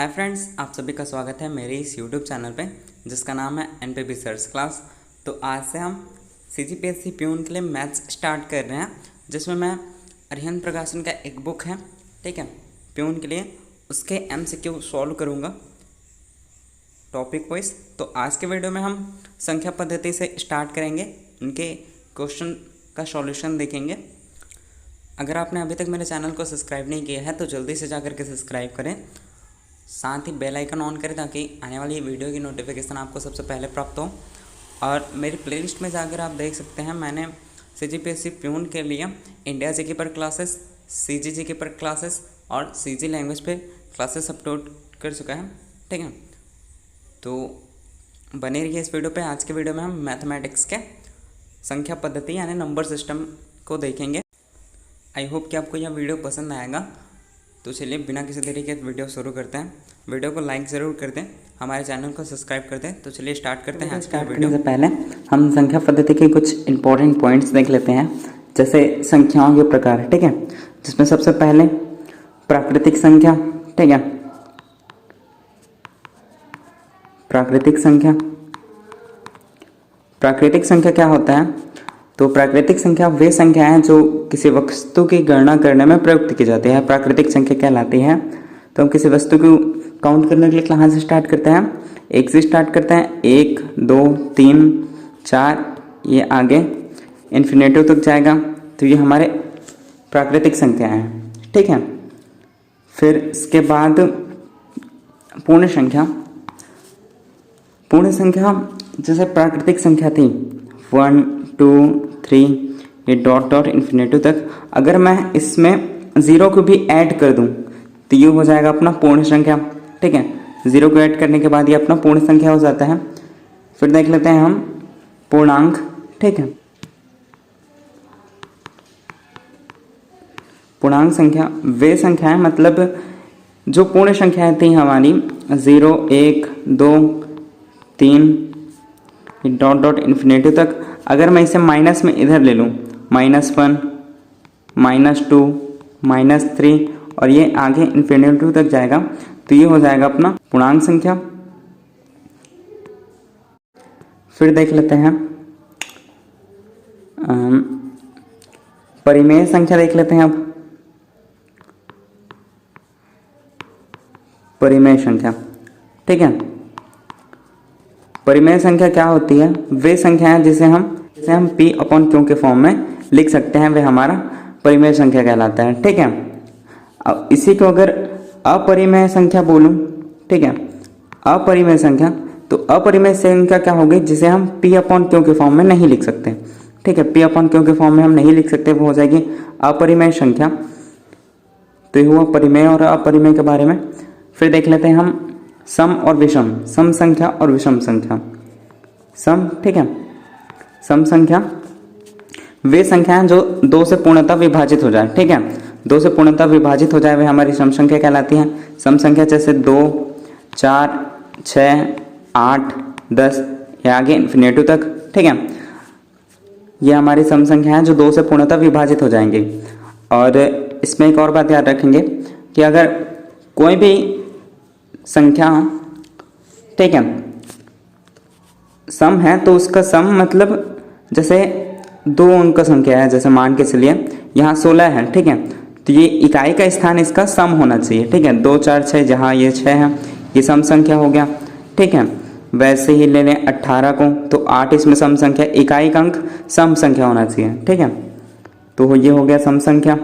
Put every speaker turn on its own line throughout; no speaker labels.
Hi friends, आप सभी का स्वागत है मेरे इस यूट्यूब चैनल पे जिसका नाम है एनपीपी सर्च क्लास। तो आज से हम सीजीपीएससी प्यून के लिए मैथ्स स्टार्ट कर रहे हैं, जिसमें मैं अरिहंत प्रकाशन का एक बुक है, ठीक है, प्यून के लिए, उसके एमसीक्यू सॉल्व करूँगा टॉपिक वाइज। तो आज के वीडियो में हम संख्या पद्धति से स्टार्ट करेंगे, उनके क्वेश्चन का सॉल्यूशन देखेंगे। अगर आपने अभी तक मेरे चैनल को सब्सक्राइब नहीं किया है तो जल्दी से जाकर के सब्सक्राइब करें, साथ ही बेल आइकन ऑन करें ताकि आने वाली वीडियो की नोटिफिकेशन आपको सबसे पहले प्राप्त हो। और मेरी प्लेलिस्ट में जाकर आप देख सकते हैं, मैंने सीजीपीएससी प्यून के लिए इंडिया जीके पर क्लासेस, सीजी जीके पर क्लासेस और सीजी लैंग्वेज पे क्लासेस अपलोड कर चुका है, ठीक है। तो बने रहिए इस वीडियो पे। आज के वीडियो में हम मैथमेटिक्स के संख्या पद्धति यानी नंबर सिस्टम को देखेंगे। आई होप कि आपको यह वीडियो पसंद आएगा। तो चलिए बिना किसी देरी के वीडियो शुरू करते हैं। वीडियो को लाइक ज़रूर कर दें, हमारे चैनल को सब्सक्राइब कर दें। तो चलिए स्टार्ट करते हैं आज का वीडियो। से पहले हम संख्या पद्धति के कुछ इंपॉर्टेंट पॉइंट्स देख लेते हैं, जैसे संख्याओं के प्रकार, ठीक है, जिसमें सबसे पहले प्राकृतिक संख्या, ठीक है, प्राकृतिक संख्या। प्राकृतिक संख्या क्या होता है? तो प्राकृतिक संख्या वे संख्या हैं जो किसी वस्तु की गणना करने में प्रयुक्त की जाती है, प्राकृतिक संख्या कहलाती है। तो हम किसी वस्तु को काउंट करने के लिए कहाँ से स्टार्ट करते हैं? एक से स्टार्ट करते हैं, 1 2 3 4, ये आगे इन्फिनेटिव तक जाएगा। तो ये हमारे प्राकृतिक संख्या हैं, ठीक है। फिर इसके बाद पूर्ण संख्या। पूर्ण संख्या जैसे प्राकृतिक संख्या थी 1 2 3, ये डॉट डॉट इन्फिनेटिव तक, अगर मैं इसमें 0 को भी ऐड कर दूं तो ये हो जाएगा अपना पूर्ण संख्या, ठीक है। 0 को ऐड करने के बाद ये अपना पूर्ण संख्या हो जाता है। फिर देख लेते हैं हम पूर्णांक, ठीक है। पूर्णांक संख्या वे संख्याएं, मतलब जो पूर्ण संख्याएं थी हमारी 0 1 2 3 डॉट डॉट इन्फिनेटिव तक, अगर मैं इसे माइनस में इधर ले लूँ, -1 -2 -3 और ये आगे इन्फिनेटिव तक जाएगा, तो ये हो जाएगा अपना पूर्णांक संख्या। फिर देख लेते हैं परिमेय संख्या, देख लेते हैं अब परिमेय संख्या, ठीक है। परिमेय संख्या क्या होती है? वे संख्या है जिसे हम P/Q के फॉर्म में लिख सकते हैं, वे हमारा परिमेय संख्या कहलाता है, ठीक है। अब इसी को अगर अपरिमेय संख्या बोलूं, ठीक है, अपरिमेय संख्या, तो अपरिमेय संख्या क्या होगी? जिसे हम P/Q के फॉर्म में नहीं लिख सकते, ठीक है। P/Q के फॉर्म में हम नहीं लिख सकते, वो हो जाएगी अपरिमेय संख्या। तो ये हुआ परिमेय और अपरिमेय के बारे में। फिर देख लेते हैं हम सम और विषम, सम संख्या और विषम संख्या। सम, ठीक है, सम संख्या वे संख्याएं जो 2 से पूर्णतः विभाजित हो जाए, ठीक है, 2 से पूर्णतः विभाजित हो जाए, वे हमारी सम संख्या कहलाती है। सम संख्या जैसे 2 4 6 8 10, ये आगे इन्फिनेटिव तक, ठीक है, ये हमारी सम संख्या है जो 2 से पूर्णतः विभाजित हो जाएंगे। और इसमें एक और बात याद रखेंगे कि अगर कोई भी संख्या, ठीक है, सम है तो उसका सम मतलब जैसे 2 अंक का संख्या है, जैसे मान के चलिए यहाँ 16 है, ठीक है, तो ये इकाई का स्थान इसका सम होना चाहिए, ठीक है। 2 4 6, जहाँ ये 6 है, ये सम संख्या हो गया, ठीक है। वैसे ही ले लें 18 को, तो 8 इसमें सम संख्या, इकाई का अंक सम संख्या होना चाहिए, ठीक है। तो ये हो गया सम संख्या।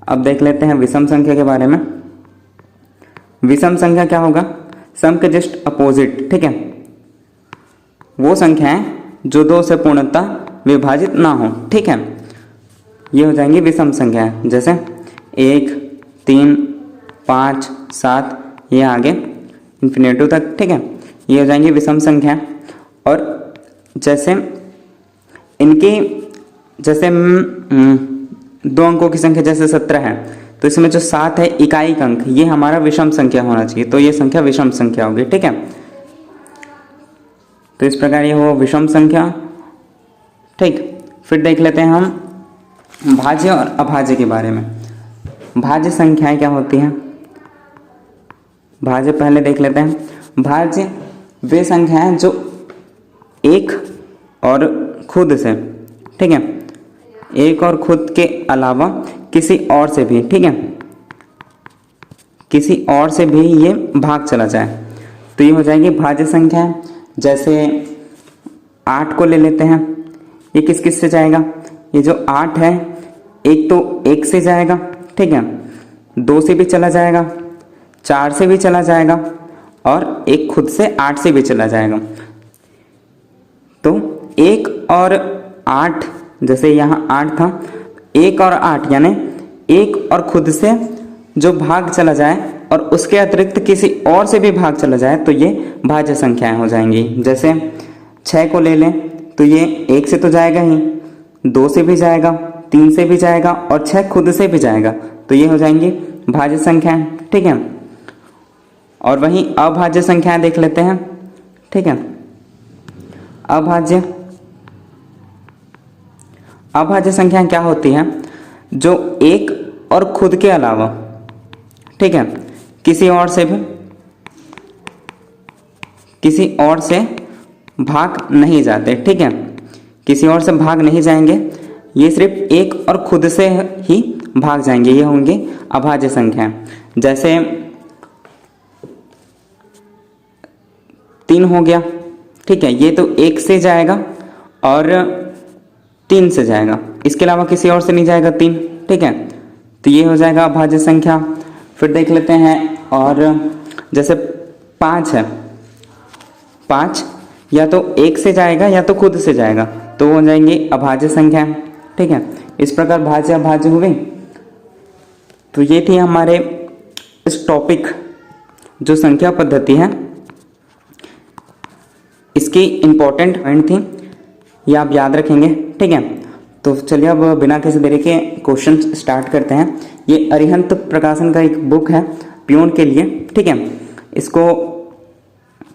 अब देख लेते हैं विषम संख्या के बारे में। विषम संख्या क्या होगा? सम के जस्ट अपोजिट, ठीक है, वो संख्याएं जो 2 से पूर्णतः विभाजित ना हो, ठीक है, ये हो जाएंगी विषम संख्याएं। जैसे 1 3 5 7, ये आगे इन्फिनेटिव तक, ठीक है, ये हो जाएंगी विषम संख्याएं। और जैसे इनकी, जैसे 2 अंकों की संख्या जैसे 17 है, तो इसमें जो 7 है इकाई का अंक, ये हमारा विषम संख्या होना चाहिए, तो ये संख्या विषम संख्या होगी, ठीक है। तो इस प्रकार ये हो विषम संख्या, ठीक। फिर देख लेते हैं हम भाज्य और अभाज्य के बारे में। भाज्य संख्याएं क्या होती हैं? भाज्य पहले देख लेते हैं। भाज्य वे संख्याएं जो एक और खुद से, ठीक है, एक और खुद के अलावा किसी और से भी, ठीक है, किसी और से भी ये भाग चला जाए तो ये हो जाएगी भाज्य संख्याएं। जैसे 8 को ले लेते हैं, ये किस किस से जाएगा, ये जो 8 है एक तो 1 से जाएगा, ठीक है, 2 से भी चला जाएगा, 4 से भी चला जाएगा और एक खुद से 8 से भी चला जाएगा। तो 1 और 8, जैसे यहाँ 8 था, 1 और 8 यानी 1 और खुद से जो भाग चला जाए और उसके अतिरिक्त किसी और से भी भाग चला जाए तो ये भाज्य संख्याएं हो जाएंगी। जैसे 6 को ले लें तो ये 1 से तो जाएगा ही, 2 से भी जाएगा, 3 से भी जाएगा और 6 खुद से भी जाएगा तो ये हो जाएंगी भाज्य संख्याएं, ठीक है। और वहीं अभाज्य संख्याएं देख लेते हैं, ठीक है। अभाज्य संख्याएं क्या होती हैं, जो एक और खुद के अलावा, ठीक है, किसी और से भाग नहीं जाते, ठीक है, किसी और से भाग नहीं जाएंगे, ये सिर्फ एक और खुद से ही भाग जाएंगे, ये होंगे अभाज्य संख्याएं। जैसे 3 हो गया, ठीक है, ये तो 1 से जाएगा और 3 से जाएगा, इसके अलावा किसी और से नहीं जाएगा 3, ठीक है, तो ये हो जाएगा अभाज्य संख्या। फिर देख लेते हैं, और जैसे 5 है, 5 या तो 1 से जाएगा या तो खुद से जाएगा तो हो जाएंगे अभाज्य संख्या, ठीक है। इस प्रकार भाज्य अभाज्य हुए। तो ये थी हमारे इस टॉपिक जो संख्या पद्धति है, इसकी इंपॉर्टेंट पॉइंट थी, ये आप याद रखेंगे, ठीक है। तो चलिए अब बिना किसी देरी के क्वेश्चन स्टार्ट करते हैं। ये अरिहंत प्रकाशन का एक बुक है प्यून के लिए, ठीक है, इसको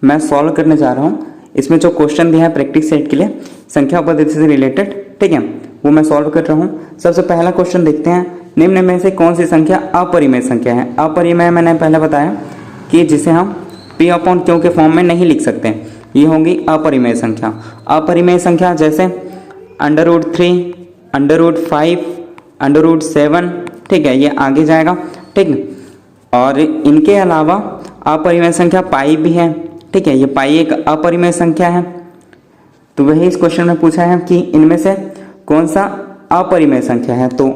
मैं सॉल्व करने जा रहा हूँ। इसमें जो क्वेश्चन दिया है प्रैक्टिस सेट के लिए संख्या पद्धति से रिलेटेड, ठीक है, वो मैं सॉल्व कर रहा हूँ। सबसे पहला क्वेश्चन देखते हैं, निम्न में से कौन सी संख्या अपरिमेय संख्या है। अपरिमेय मैंने पहले बताया कि जिसे हम P/Q के फॉर्म में नहीं लिख सकते, ये होंगी अपरिमेय संख्या। अपरिमेय संख्या जैसे √3, √5, √7, ठीक है, ये आगे जाएगा, ठीक है। और इनके अलावा अपरिमेय संख्या पाई भी है, ठीक है, ये पाई एक अपरिमेय संख्या है। तो वही इस क्वेश्चन में पूछा है कि इनमें से कौन सा अपरिमेय संख्या है, तो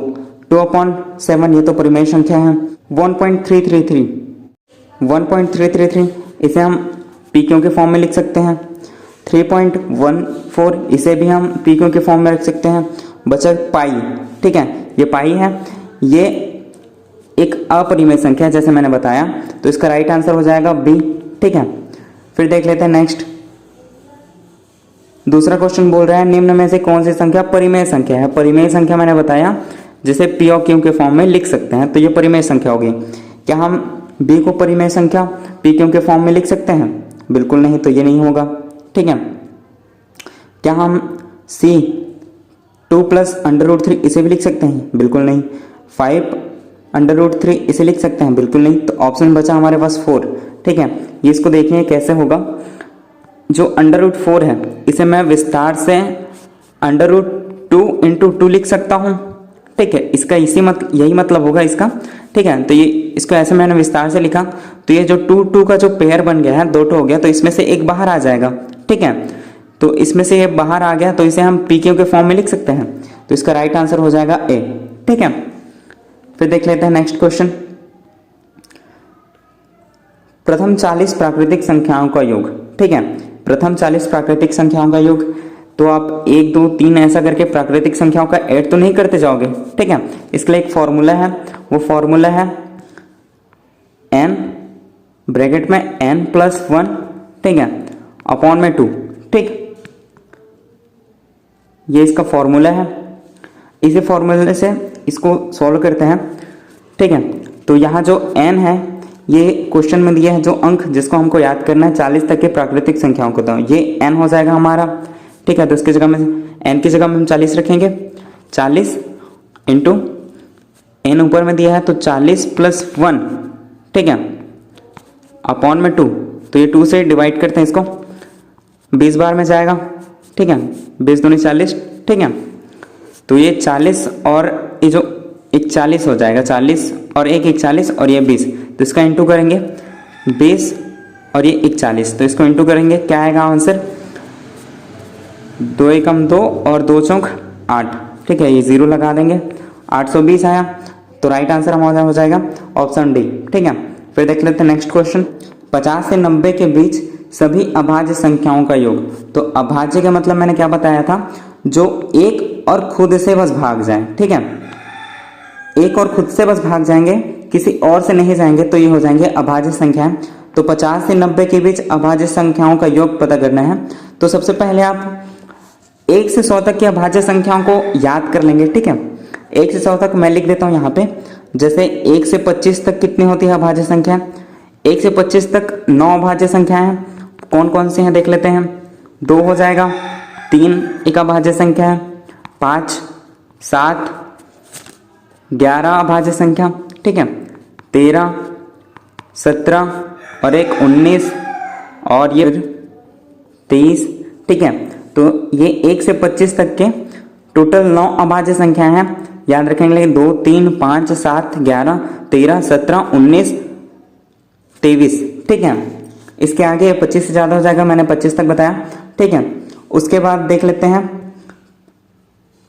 2/7 ये तो परिमेय संख्या है। 1.333 इसे हम PQ के फॉर्म में लिख सकते हैं। 3.14 इसे भी हम PQ के फॉर्म में रख सकते हैं। बचा पाई, ठीक है, ये पाई है, ये एक अपरिमेय संख्या जैसे मैंने बताया, तो इसका राइट आंसर हो जाएगा बी, ठीक है। फिर देख लेते हैं नेक्स्ट, दूसरा क्वेश्चन बोल रहा है निम्न में से कौन सी संख्या परिमेय संख्या है। परिमेय संख्या मैंने बताया जिसे P और Q के फॉर्म में लिख सकते हैं, तो ये परिमेय संख्या होगी। क्या हम B को परिमेय संख्या PQ के फॉर्म में लिख सकते हैं? बिल्कुल नहीं, तो ये नहीं होगा, ठीक है। क्या हम C 2 + √3 इसे भी लिख सकते हैं? बिल्कुल नहीं। 5 √3 इसे लिख सकते हैं? बिल्कुल नहीं। तो ऑप्शन बचा हमारे पास 4, ठीक है। ये इसको देखिए कैसे होगा। जो √4 है इसे मैं विस्तार से √2 × 2 लिख सकता हूँ, ठीक है। इसका यही मतलब होगा इसका, ठीक है। तो ये इसको ऐसे मैंने विस्तार से लिखा, तो ये जो 2 का जो पेयर बन गया है, 2 हो गया, तो इसमें से एक बाहर आ जाएगा, ठीक है। तो इसमें से ये बाहर आ गया, तो इसे हम PQ के फॉर्म में लिख सकते हैं, तो इसका राइट आंसर हो जाएगा ए, ठीक है। फिर देख लेते हैं नेक्स्ट क्वेश्चन, प्रथम 40 प्राकृतिक संख्याओं का योग, ठीक है। प्रथम 40 प्राकृतिक संख्याओं का योग, तो आप 1 2 3 ऐसा करके प्राकृतिक संख्याओं का ऐड तो नहीं करते जाओगे, ठीक है। इसके लिए एक फॉर्मूला है, वो फॉर्मूला है n ब्रैकेट में n+1, ठीक है, अपॉन में 2, ठीक। ये इसका फॉर्मूला है। इसी फॉर्मूले से इसको सॉल्व करते हैं, ठीक है। तो यहाँ जो n है, ये क्वेश्चन में दिया है जो अंक जिसको हमको याद करना है 40 तक के प्राकृतिक संख्याओं को, तो ये n हो जाएगा हमारा, ठीक है। तो इसकी जगह में n की जगह में हम 40 रखेंगे, 40 × n ऊपर में दिया है तो 40 + 1, ठीक है, अपॉन में 2, तो ये 2 से डिवाइड करते हैं इसको, 20 बार में जाएगा, ठीक है, 20 दूनी 40, ठीक है। तो ये 40 और ये जो 41 हो जाएगा, 40 और 41 और ये 20, तो इसका इंटू करेंगे 20 और ये 41, तो इसको इंटू करेंगे, क्या आएगा आंसर, 2 एकम 2 और 2 चौक 8, ठीक है, ये 0 लगा देंगे, 820 आया, तो राइट आंसर हमारा हो जाएगा ऑप्शन डी, ठीक है। फिर देख लेते हैं नेक्स्ट क्वेश्चन, 50 से 90 के बीच सभी अभाज्य संख्याओं का योग। तो अभाज्य का मतलब मैंने क्या बताया था, जो एक और खुद से बस भाग जाए, ठीक है, एक और खुद से बस भाग जाएंगे, किसी और से नहीं जाएंगे, तो ये हो जाएंगे अभाज्य संख्याएं। तो 50 से 90 के बीच अभाज्य संख्याओं का योग पता करना है। तो सबसे पहले आप 1 से 100 तक की अभाज्य संख्याओं को याद कर लेंगे, ठीक है। 1 से 100 तक मैं लिख देता हूं यहाँ पे, जैसे 1 से 25 तक कितनी होती है अभाज्य संख्या, 1 से 25 तक 9 अभाज्य संख्याएं हैं। कौन कौन सी हैं देख लेते हैं, 2 हो जाएगा, 3 एक अभाज्य संख्या है, 5, 7, 11 अभाज्य संख्या, ठीक है, 13, 17 और एक 19 और ये 23, ठीक है। तो ये 1 से 25 तक के टोटल 9 अभाज्य संख्याएं हैं, याद रखेंगे, लेकिन 2, 3, 5, 7, 11, 13, 17, 19, 23, ठीक है। इसके आगे 25 से ज़्यादा हो जाएगा, मैंने 25 तक बताया, ठीक है। उसके बाद देख लेते हैं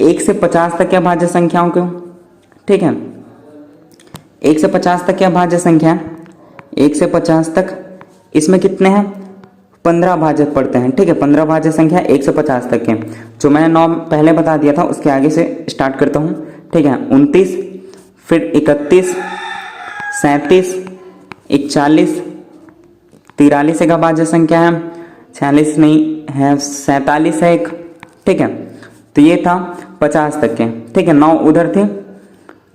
1 से 50 तक के अभाज्य संख्याओं को, ठीक है, 1 से 50 तक की अभाज्य संख्या, 1 से 50 तक, इसमें कितने हैं, 15 भाजक पढ़ते हैं, ठीक है, 15 भाज्य संख्या 1 से 50 तक के, जो मैंने 9 पहले बता दिया था, उसके आगे से स्टार्ट करता हूँ, ठीक है। 29, फिर 31, 37, 41, 43 एक अभाज्य संख्या है, 46 नहीं है, 47 है एक, ठीक है। तो ये था 50 तक के, ठीक है। 9 उधर थे,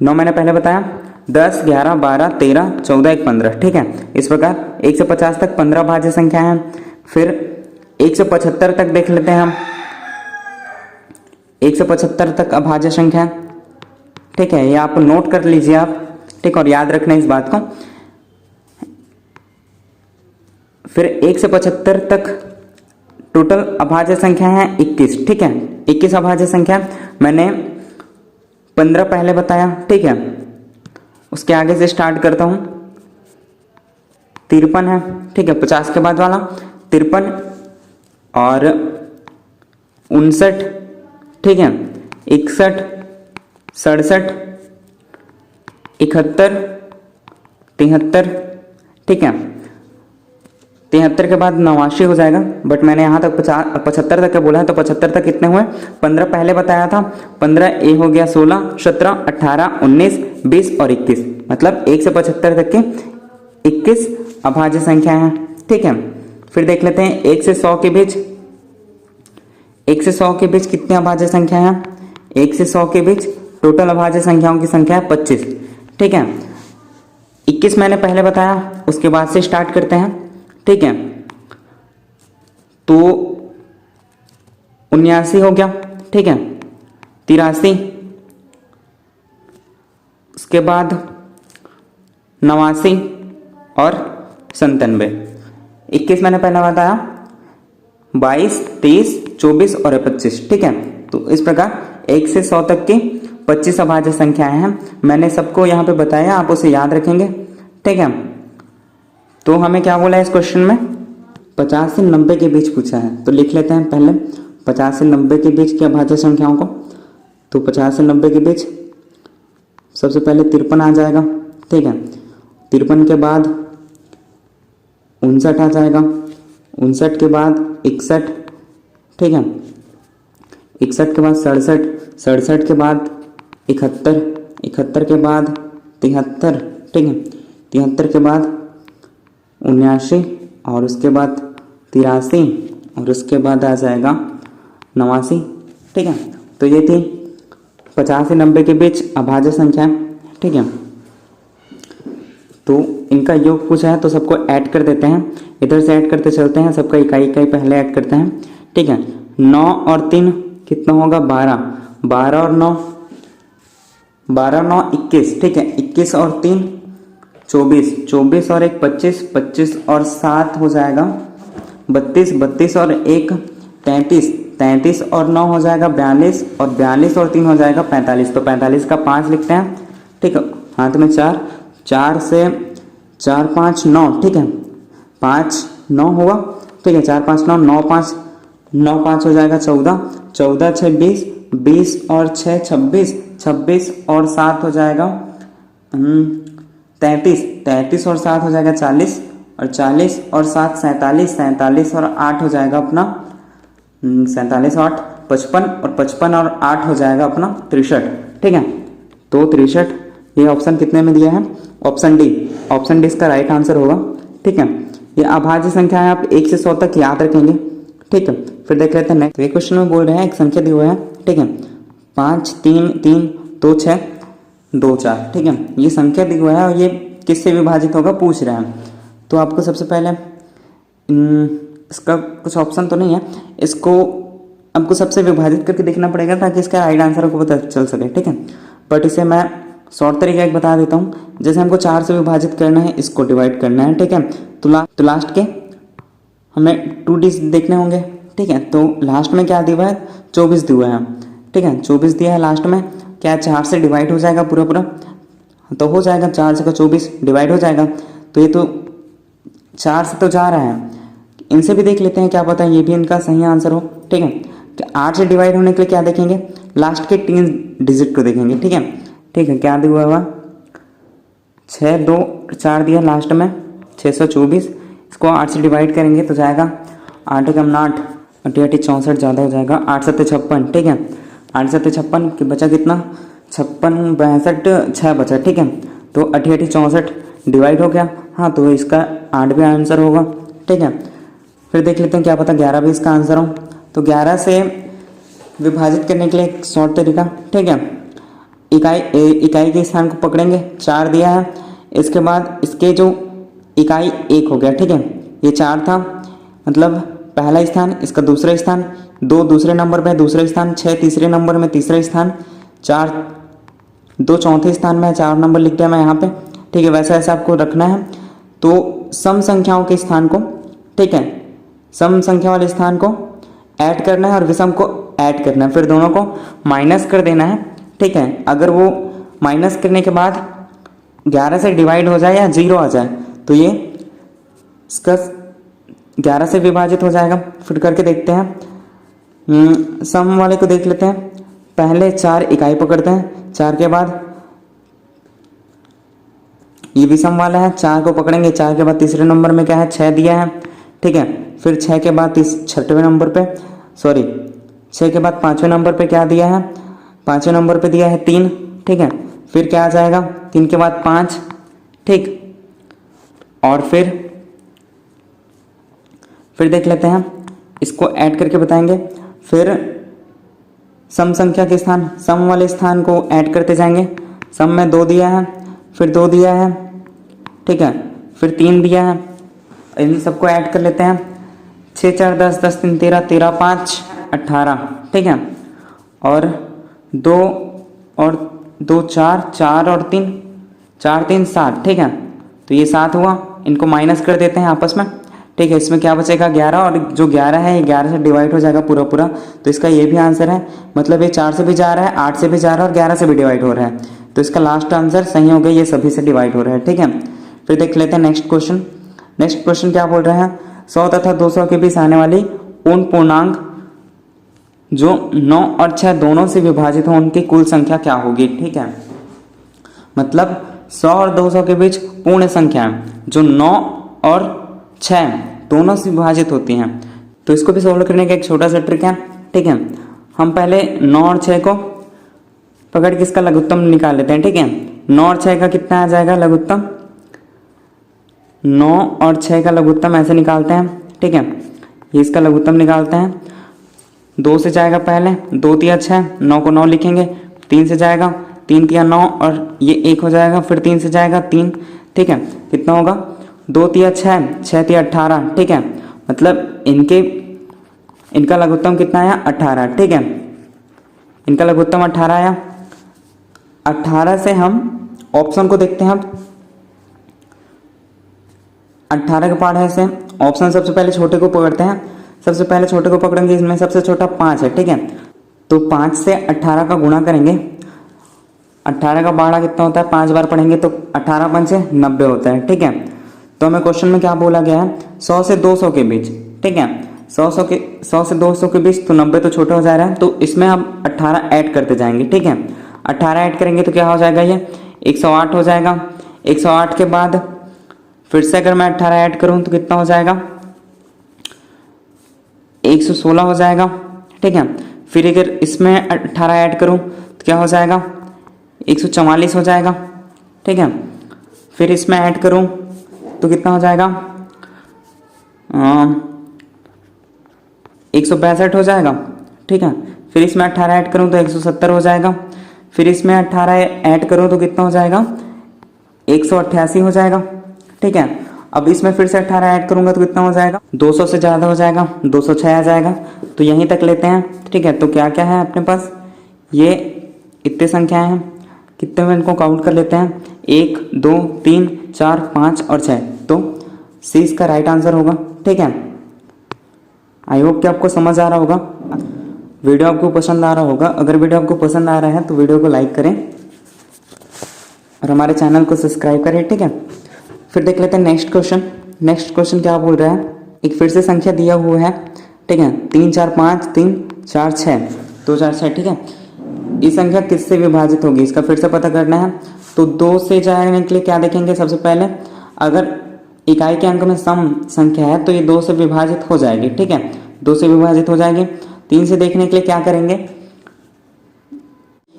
9 मैंने पहले बताया, 10, 11, 12, 13, 14, 1, 15, ठीक है। इस प्रकार 1 से 50 तक 15 भाज्य संख्या है। फिर 1 से 75 तक देख लेते हैं हम, 1 से 75 तक अभाज्य संख्या, ठीक है, ये आप नोट कर लीजिए आप, ठीक, और याद रखना इस बात को। फिर 1 से 75 तक टोटल अभाज्य संख्या है 21, ठीक है, 21 अभाज्य संख्या, मैंने 15 पहले बताया, ठीक है। उसके आगे से स्टार्ट करता हूं, 53 है, ठीक है, 50 के बाद वाला 53 और 59, ठीक है, 61, 67, 71, 73, ठीक है। 73 के बाद 89 हो जाएगा, बट मैंने यहाँ तक 75 तक का बोला है, तो 75 तक कितने हुए, 15 पहले बताया था, 15 ए हो गया, 16, 17, 18, 19, 20 और 21, मतलब 1 से 75 तक के 21 अभाज्य संख्या है, ठीक है। फिर देख लेते हैं 1 से 100 के बीच, 1 से 100 के बीच कितने अभाज्य संख्या है, 1 से 100 के बीच टोटल अभाज्य संख्याओं की संख्या है 25, ठीक है। 21 मैंने पहले बताया, उसके बाद से स्टार्ट करते हैं, ठीक है। तो 79 हो गया, ठीक है, 83, उसके बाद 89 और 97। 21 मैंने पहले बताया, 22, 23, 24 और 25, ठीक है। तो इस प्रकार 1 से 100 तक की 25 अभाज्य संख्याएं हैं, मैंने सबको यहाँ पे बताया, आप उसे याद रखेंगे, ठीक है। तो हमें क्या बोला है इस क्वेश्चन में, 50 से 90 के बीच पूछा है, तो लिख लेते हैं पहले 50 से 90 के बीच की अभाज्य संख्याओं को। तो 50 से 90 के बीच सबसे पहले 53 आ जाएगा, ठीक है, 53 के बाद 59 आ जाएगा, 59 के बाद 61, ठीक है, 61 के बाद 67, 67 के बाद 71, 71 के बाद 73, ठीक है, 73 के बाद 79 और उसके बाद 83 और उसके बाद आ जाएगा 89, ठीक है। तो ये थी 50 से 90 के बीच अभाज्य संख्या, ठीक है। तो इनका योग पूछा है, तो सबको ऐड कर देते हैं, इधर से ऐड करते चलते हैं, सबका इकाई इकाई पहले ऐड करते हैं, ठीक है। 9 और 3 कितना होगा, 12, 12 और 9, 12, 9, 21, ठीक है, 21 और 3 24, 24 और एक 25, 25 और 7 हो जाएगा 32, 32 और एक 33, 33 और 9 हो जाएगा 42, और 42 और 3 हो जाएगा 45। तो 45 का 5 लिखते हैं, ठीक है। हाथ में 4, 4 से 4 5 9, ठीक है। 5 9 हुआ, ठीक है। 4 5 9, 9 5, 9 5 हो जाएगा 14, 14 6 20, 20 और 6 26, 26 और 7 हो जाएगा 33, 33 और 7 हो जाएगा 40, और 40 और 7 47, 47 और 8 हो जाएगा अपना 47 8 55, और 55 और 8 हो जाएगा अपना 63, ठीक है। तो 63 ये ऑप्शन कितने में दिया है? ऑप्शन डी, ऑप्शन डी इसका राइट आंसर होगा, ठीक है। ये अभाज्य संख्या है, आप 1 से 100 तक याद रखेंगे, ठीक है। फिर देख लेते हैं नेक्स्ट। तो ये क्वेश्चन में बोल रहे हैं एक संख्या दी हुआ है, ठीक है। 5 3 3 2 6 2 4, ठीक है। ये संख्या दी हुआ है और ये किससे विभाजित होगा पूछ रहे हैं। तो आपको सबसे पहले इसका कुछ ऑप्शन तो नहीं है, इसको आपको सबसे विभाजित करके देखना पड़ेगा ताकि इसका राइट आंसर को पता चल सके, ठीक है। बट इसे मैं शॉर्ट तरीका एक बता देता हूँ। जैसे हमको 4 से विभाजित करना है, इसको डिवाइड करना है, ठीक है। तो लास्ट के हमें 2 डिजिट देखने होंगे, ठीक है। तो लास्ट में क्या दिया है? 24 दिया है, ठीक है। 24 दिया है लास्ट में, क्या 4 से डिवाइड हो जाएगा पूरा पूरा, तो हो जाएगा 4 से 24 डिवाइड हो जाएगा। तो ये तो 4 से तो जा रहा है, इनसे भी देख लेते हैं, क्या पता ये भी इनका सही आंसर हो, ठीक है। तो 8 से डिवाइड होने के लिए क्या देखेंगे? लास्ट के 3 डिजिट को देखेंगे, ठीक है, ठीक है। क्या दिया हुआ? 6 2 4 दिया लास्ट में, 624। इसको 8 से डिवाइड करेंगे तो जाएगा 8 कम 8, 8 64 ज़्यादा हो जाएगा, 8 7 56, ठीक है। 8 7 56 कि बचा कितना? 56 62 6 बचा, ठीक है। तो 8 64 डिवाइड हो गया, हाँ, तो इसका 8 भी आंसर होगा, ठीक है। फिर देख लेते हैं, क्या पता 11 भी इसका आंसर हो। तो 11 से विभाजित करने के लिए एक शॉर्ट तरीका, ठीक है। इकाई के स्थान को पकड़ेंगे, 4 दिया है, इसके बाद इसके जो इकाई 1 हो गया, ठीक है। ये 4 था, मतलब पहला स्थान, इसका दूसरा स्थान, 2 दूसरे नंबर पे दूसरा स्थान, 6 तीसरे नंबर में तीसरा स्थान, 4 2 चौथे स्थान में, 4 नंबर लिख दिया मैं यहाँ पे, ठीक है। वैसा ऐसा आपको रखना है। तो सम संख्याओं के स्थान को, ठीक है, सम संख्या वाले स्थान को ऐड करना है और विषम को ऐड करना है, फिर दोनों को माइनस कर देना है, ठीक है। अगर वो माइनस करने के बाद 11 से डिवाइड हो जाए या 0 आ जाए तो ये इसका 11 से विभाजित हो जाएगा। फिर करके देखते हैं, सम वाले को देख लेते हैं। पहले 4 इकाई पकड़ते हैं, 4 के बाद ये विषम वाला है, 4 को पकड़ेंगे, 4 के बाद तीसरे नंबर में क्या है? 6 दिया है, ठीक है। फिर 6 के बाद 6वें नंबर पे, 6 के बाद 5वें नंबर पे क्या दिया है? 5वें नंबर पे दिया है 3, ठीक है। फिर क्या आ जाएगा? 3 के बाद 5, ठीक। और फिर देख लेते हैं, इसको ऐड करके बताएंगे। फिर सम संख्या के स्थान, सम वाले स्थान को ऐड करते जाएंगे। सम में 2 दिया है, फिर 2 दिया है, ठीक है, फिर 3 दिया है, इन सबको ऐड कर लेते हैं। 6 4 10, 10 3 13, 13 5 18, ठीक है। और 2 और 2 4, 4 और 3 4 3 7, ठीक है। तो ये 7 हुआ, इनको माइनस कर देते हैं आपस में, ठीक है। इसमें क्या बचेगा? 11, और जो 11 है ये 11 से डिवाइड हो जाएगा पूरा पूरा, तो इसका ये भी आंसर है। मतलब ये 4 से भी जा रहा है, 8 से भी जा रहा है और 11 से भी डिवाइड हो रहा है, तो इसका लास्ट आंसर सही हो गया, ये सभी से डिवाइड हो रहा है, ठीक है। फिर देख लेते हैं नेक्स्ट क्वेश्चन। नेक्स्ट क्वेश्चन क्या बोल रहे हैं? 100 तथा 200 के बीच आने वाली उन पूर्णांक जो 9 और 6 दोनों से विभाजित हो, उनकी कुल संख्या क्या होगी, ठीक है। मतलब 100 और 200 के बीच पूर्ण संख्या जो 9 और 6 दोनों से विभाजित होती हैं, तो इसको भी सोल्व करने का एक छोटा सा ट्रिक है, ठीक है। हम पहले 9 और 6 को पकड़ के इसका लघुत्तम निकाल लेते हैं, ठीक है। 9 और 6 का कितना आ जाएगा लघुत्तम? 9 और 6 का लघुत्तम ऐसे निकालते हैं, ठीक है। ये इसका लघुत्तम निकालते हैं, 2 से जाएगा पहले, 2 तिया 6, 9 को 9 लिखेंगे, 3 से जाएगा, 3 तिया 9 और ये 1 हो जाएगा, फिर 3 से जाएगा 3, ठीक है। कितना होगा? 2 तिया 6, 6 तिया 18, ठीक है। मतलब इनका लघुत्तम कितना आया? 18, ठीक है। इनका लघुत्तम 18 आया। 18 से हम ऑप्शन को देखते हैं अब, 18 का पार्ट है इसे ऑप्शन सबसे पहले छोटे को पकड़ते हैं। सबसे पहले छोटे को पकड़ेंगे, इसमें सबसे छोटा 5 है, ठीक है। तो 5 से 18 का गुणा करेंगे। 18 का बाड़ा कितना होता है, 5 बार पढ़ेंगे तो 18 पंचे 90 होता है, ठीक है। तो हमें क्वेश्चन में क्या बोला गया है, 100 से 200 के बीच, ठीक है। 100 से 200 के बीच, तो 90 तो छोटा हो जा रहा है, तो इसमें हम 18 ऐड करते जाएंगे, ठीक है। 18 ऐड करेंगे तो क्या हो जाएगा, ये 108 हो जाएगा। 108 के बाद फिर से अगर मैं 18 ऐड करूं तो कितना हो जाएगा, 116 हो जाएगा, ठीक है। फिर अगर इसमें 18 ऐड करूं तो क्या हो जाएगा, 144 हो जाएगा, ठीक है। फिर इसमें ऐड करूं तो कितना हो जाएगा, 162 हो जाएगा, ठीक है। फिर इसमें 18 ऐड करूं तो 170 हो जाएगा। फिर इसमें 18 ऐड करूं तो कितना हो जाएगा, 188 हो जाएगा, ठीक है। अब इसमें फिर से 18 ऐड करूंगा तो कितना हो जाएगा, 200 से ज़्यादा हो जाएगा, 206 आ जाएगा। तो यहीं तक लेते हैं, ठीक है। तो क्या क्या है अपने पास, ये इतने संख्याएं हैं, कितने में इनको काउंट कर लेते हैं, 1 2 3 4 5 और 6। तो सी इसका राइट आंसर होगा, ठीक है। आई होप कि आपको समझ आ रहा होगा, वीडियो आपको पसंद आ रहा होगा। अगर वीडियो आपको पसंद आ रहा है तो वीडियो को लाइक करें और हमारे चैनल को सब्सक्राइब करें, ठीक है। फिर देख लेते हैं नेक्स्ट क्वेश्चन। नेक्स्ट क्वेश्चन क्या बोल रहा है, एक फिर से संख्या दिया हुआ है, ठीक है। 3 4 5 3 4 6 2 4 6, ठीक है। ये संख्या किससे विभाजित होगी, इसका फिर से पता करना है। तो 2 से जाने के लिए क्या देखेंगे, सबसे पहले अगर इकाई के अंक में सम संख्या है तो ये 2 से विभाजित हो जाएगी, ठीक है। 2 से विभाजित हो जाएगी। 3 से देखने के लिए क्या करेंगे,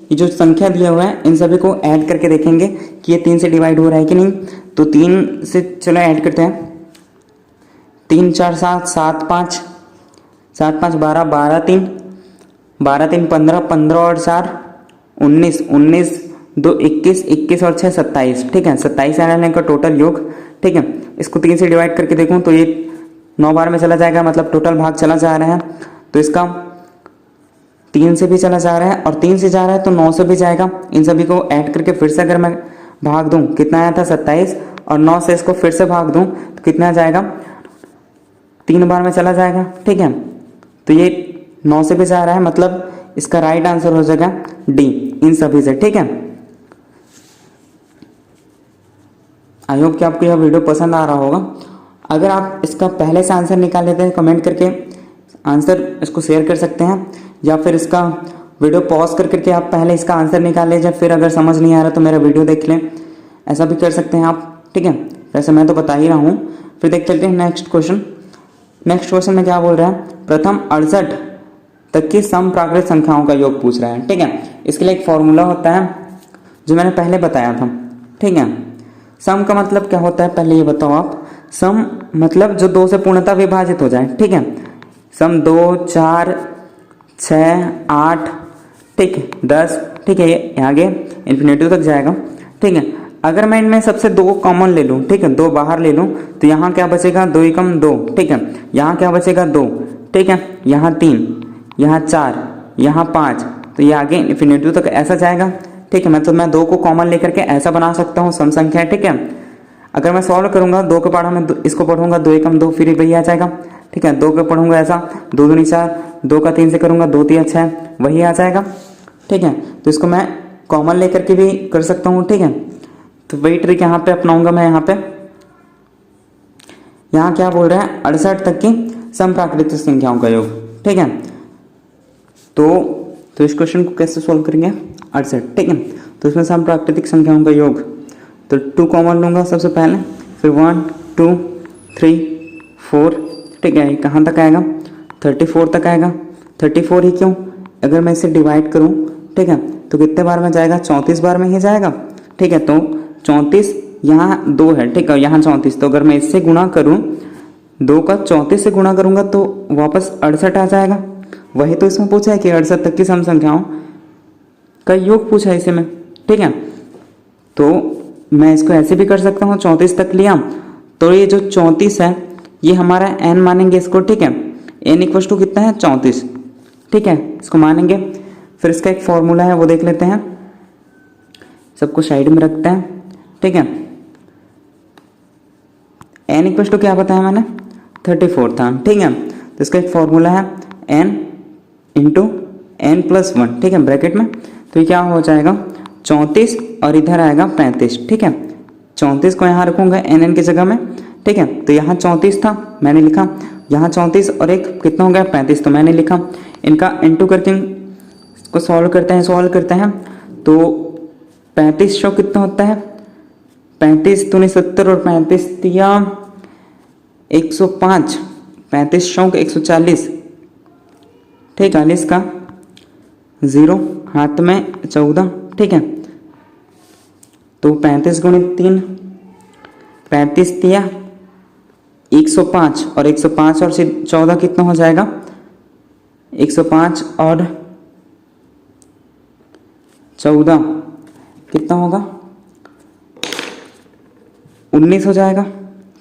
ये जो संख्या दिया हुआ है इन सभी को ऐड करके देखेंगे कि ये 3 से डिवाइड हो रहा है कि नहीं। तो 3 से चलो ऐड करते हैं, 3 4 7 7 5 7 5 12 12 3 12 3 15 15 और 4 19 19 2 21 21 और 6 27, ठीक है। 27 आने का टोटल योग, ठीक है। इसको 3 से डिवाइड करके देखूं तो ये 9 बार में चला जाएगा, मतलब टोटल भाग चला जा रहा है। तो इसका 3 से भी चला जा रहा है और 3 से जा रहा है तो 9 से भी जाएगा। इन सभी को ऐड करके फिर से अगर मैं भाग दूं, कितना आया था 27, और 9 से इसको फिर से भाग दूं तो कितना आ जाएगा, 3 बार में चला जाएगा, ठीक है। तो ये 9 से भी जा रहा है, मतलब इसका राइट आंसर हो जाएगा डी इन सभी से, ठीक है। आई होप कि आपको यह वीडियो पसंद आ रहा होगा। अगर आप इसका पहले से आंसर निकाल लेते हैं, कमेंट करके आंसर इसको शेयर कर सकते हैं, या फिर इसका वीडियो पॉज कर करके आप पहले इसका आंसर निकाल लीजिए, फिर अगर समझ नहीं आ रहा तो मेरा वीडियो देख लें, ऐसा भी कर सकते हैं आप, ठीक है। वैसे मैं तो बता ही रहा हूँ। फिर देख लेते हैं नेक्स्ट क्वेश्चन। नेक्स्ट क्वेश्चन में क्या बोल रहा है, प्रथम 68 तक की सम प्राकृत संख्याओं का योग पूछ रहा है, ठीक है। इसके लिए एक फॉर्मूला होता है जो मैंने पहले बताया था, ठीक है। सम का मतलब क्या होता है, पहले ये बताओ आप। सम मतलब जो 2 से पूर्णतः विभाजित हो जाए, ठीक है। सम 2 4 6 8, ठीक है, 10, ठीक है, ये आगे इन्फिनिटी तक जाएगा, ठीक है। अगर मैं इनमें सबसे 2 कॉमन ले लूँ, ठीक है, 2 बाहर ले लूँ, तो यहाँ क्या बचेगा, 2 एकम 2, ठीक है। यहाँ क्या बचेगा 2, ठीक है। यहाँ 3, यहाँ 4, यहाँ 5, तो ये आगे इन्फिनिटी तक ऐसा जाएगा, ठीक है। मतलब मैं 2 को कॉमन लेकर के ऐसा बना सकता हूँ सम संख्या, ठीक है। अगर मैं सॉल्व करूंगा 2 के पढ़ा में इसको पढ़ूंगा 2 एकम 2, फिर वही आ जाएगा, ठीक है। 2 के पढ़ूंगा ऐसा 2 दूनी 4, 2 का 3 से करूंगा 2 3 6, वही आ जाएगा, ठीक है। तो इसको मैं कॉमन लेकर के भी कर सकता हूँ, ठीक है। तो वही ट्रिक यहाँ पे अपनाऊंगा मैं। यहाँ क्या बोल रहा है, 68 तक की सम प्राकृतिक संख्याओं का योग, ठीक है। तो इस क्वेश्चन को कैसे सोल्व करेंगे, 68, ठीक है। तो इसमें सम प्राकृतिक संख्याओं का योग, तो 2 कॉमन लूंगा सबसे पहले, फिर 1 2 3 4, ठीक है। कहाँ तक आएगा, 34 तक आएगा। 34 ही क्यों, अगर मैं इसे डिवाइड करूं, ठीक है, तो कितने बार में जाएगा, 34 बार में ही जाएगा, ठीक है। तो 34 यहाँ 2 है, ठीक है, यहाँ 34, तो अगर मैं इससे गुणा करूं, 2 का 34 से गुणा करूंगा तो वापस 68 आ जाएगा। वही तो इसमें पूछा है कि 68 तक की सम संख्याओं का योग पूछा है इसे में, ठीक है। तो मैं इसको ऐसे भी कर सकता हूँ, 34 तक लिया तो ये जो 34 है ये हमारा n मानेंगे इसको, ठीक है। n इक्वल टू कितना है, 34, ठीक है, इसको मानेंगे। फिर इसका एक फॉर्मूला है वो देख लेते हैं, सबको साइड में रखते हैं, ठीक है। n इक्वल टू क्या बताया मैंने 34 था, ठीक है। तो इसका एक फॉर्मूला है n इंटू n प्लस 1, ठीक है, ब्रैकेट में। तो ये क्या हो जाएगा 34 और इधर आएगा 35, ठीक है। 34 को यहाँ रखूँगा n की जगह में, ठीक है। तो यहाँ 34 था मैंने लिखा, यहाँ 34 और एक कितना हो गया 35, तो मैंने लिखा। इनका इंटू करके इसको सॉल्व करते हैं तो 35 कितना होता है 35 दूनी 70 और 35 दिया 105, 35 140, ठीक है। 40 का 0 हाथ में 14, ठीक है। तो 35 गुणित 3, 35 दिया 105 और 105 और 14 कितना हो जाएगा 105 और 14 कितना होगा 19 हो जाएगा,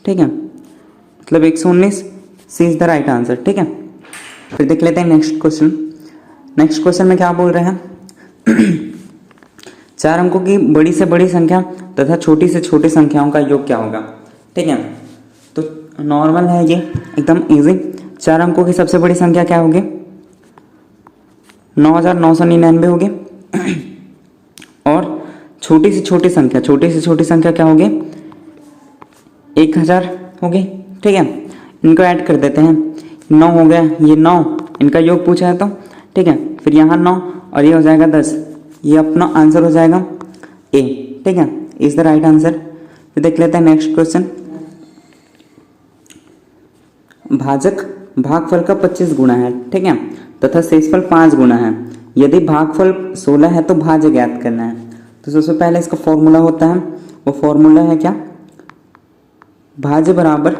ठीक है। मतलब 119, सी इज द राइट आंसर, ठीक है। फिर देख लेते हैं नेक्स्ट क्वेश्चन। नेक्स्ट क्वेश्चन में क्या बोल रहे हैं 4 अंकों की बड़ी से बड़ी संख्या तथा छोटी से छोटी संख्याओं का योग क्या होगा, ठीक है। तो नॉर्मल है ये, एकदम इजी। 4 अंकों की सबसे बड़ी संख्या क्या होगी 9999 होगी और छोटी से छोटी संख्या क्या होगी 1000 होगी, ठीक है। इनको ऐड कर देते हैं, 9 हो गया, ये 9 इनका योग पूछा है तो, ठीक है। फिर यहाँ 9 और ये हो जाएगा 10, ये अपना आंसर हो जाएगा ए, ठीक है, इज द राइट आंसर। फिर देख लेते हैं नेक्स्ट क्वेश्चन। भाजक भागफल का 25 गुना है, ठीक है, तथा शेषफल 5 गुना है। यदि भागफल 16 है तो भाज्य ज्ञात करना है। तो सबसे पहले इसका फॉर्मूला होता है, वो फॉर्मूला है क्या भाज्य बराबर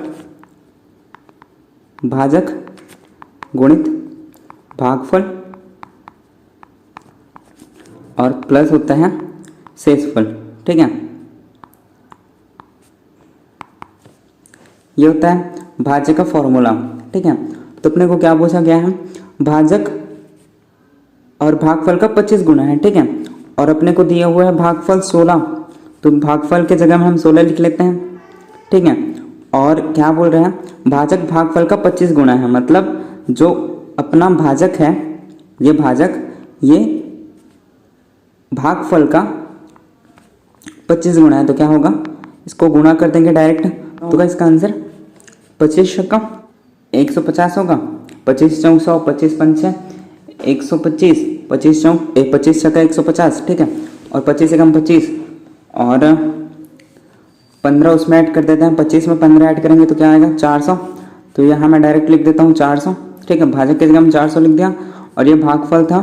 भाजक गुणित भागफल और प्लस होता है शेषफल, ठीक है। ये होता है भाज्य का फॉर्मूला, ठीक है। तो अपने को क्या पूछा गया है भाजक और भागफल का 25 गुना है, ठीक है। और अपने को दिया हुआ है भागफल 16, तो भागफल के जगह में हम 16 लिख लेते हैं, ठीक है। और क्या बोल रहे हैं भाजक भागफल का 25 गुना है, मतलब जो अपना भाजक है ये भाजक ये भागफल का 25 गुना है। तो क्या होगा इसको गुणा कर देंगे डायरेक्ट, तो क्या इसका आंसर 25 का 150 होगा, 25 चौक 100, 25 पंचे 125, 25 चौक 25 छक्का 150, ठीक है। और 25 एकम 25 और 15 उसमें ऐड कर देते हैं, 25 में 15 ऐड करेंगे तो क्या आएगा 400। तो यहाँ मैं डायरेक्ट लिख देता हूँ 400, ठीक है। भाजक की जगह में 400 लिख दिया और ये भागफल था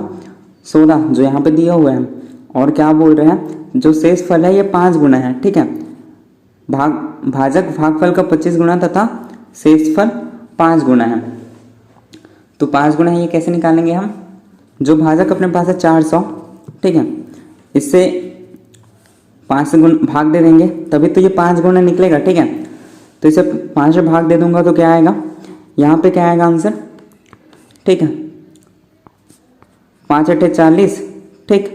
16 जो यहाँ पे दिया हुआ है। और क्या बोल रहे हैं जो शेष फल है ये 5 गुना है, ठीक है। भाजक भागफल का 25 गुना तथा शेष फल 5 गुना है। तो 5 गुना है ये कैसे निकालेंगे हम, जो भाजक अपने पास है 400, ठीक है, इससे 5 से भाग दे देंगे तभी तो ये 5 गुना निकलेगा, ठीक है। तो इसे 5 से भाग दे दूंगा तो क्या आएगा यहाँ पे क्या आएगा आंसर, ठीक है। 5 अट्ठे 40, ठीक,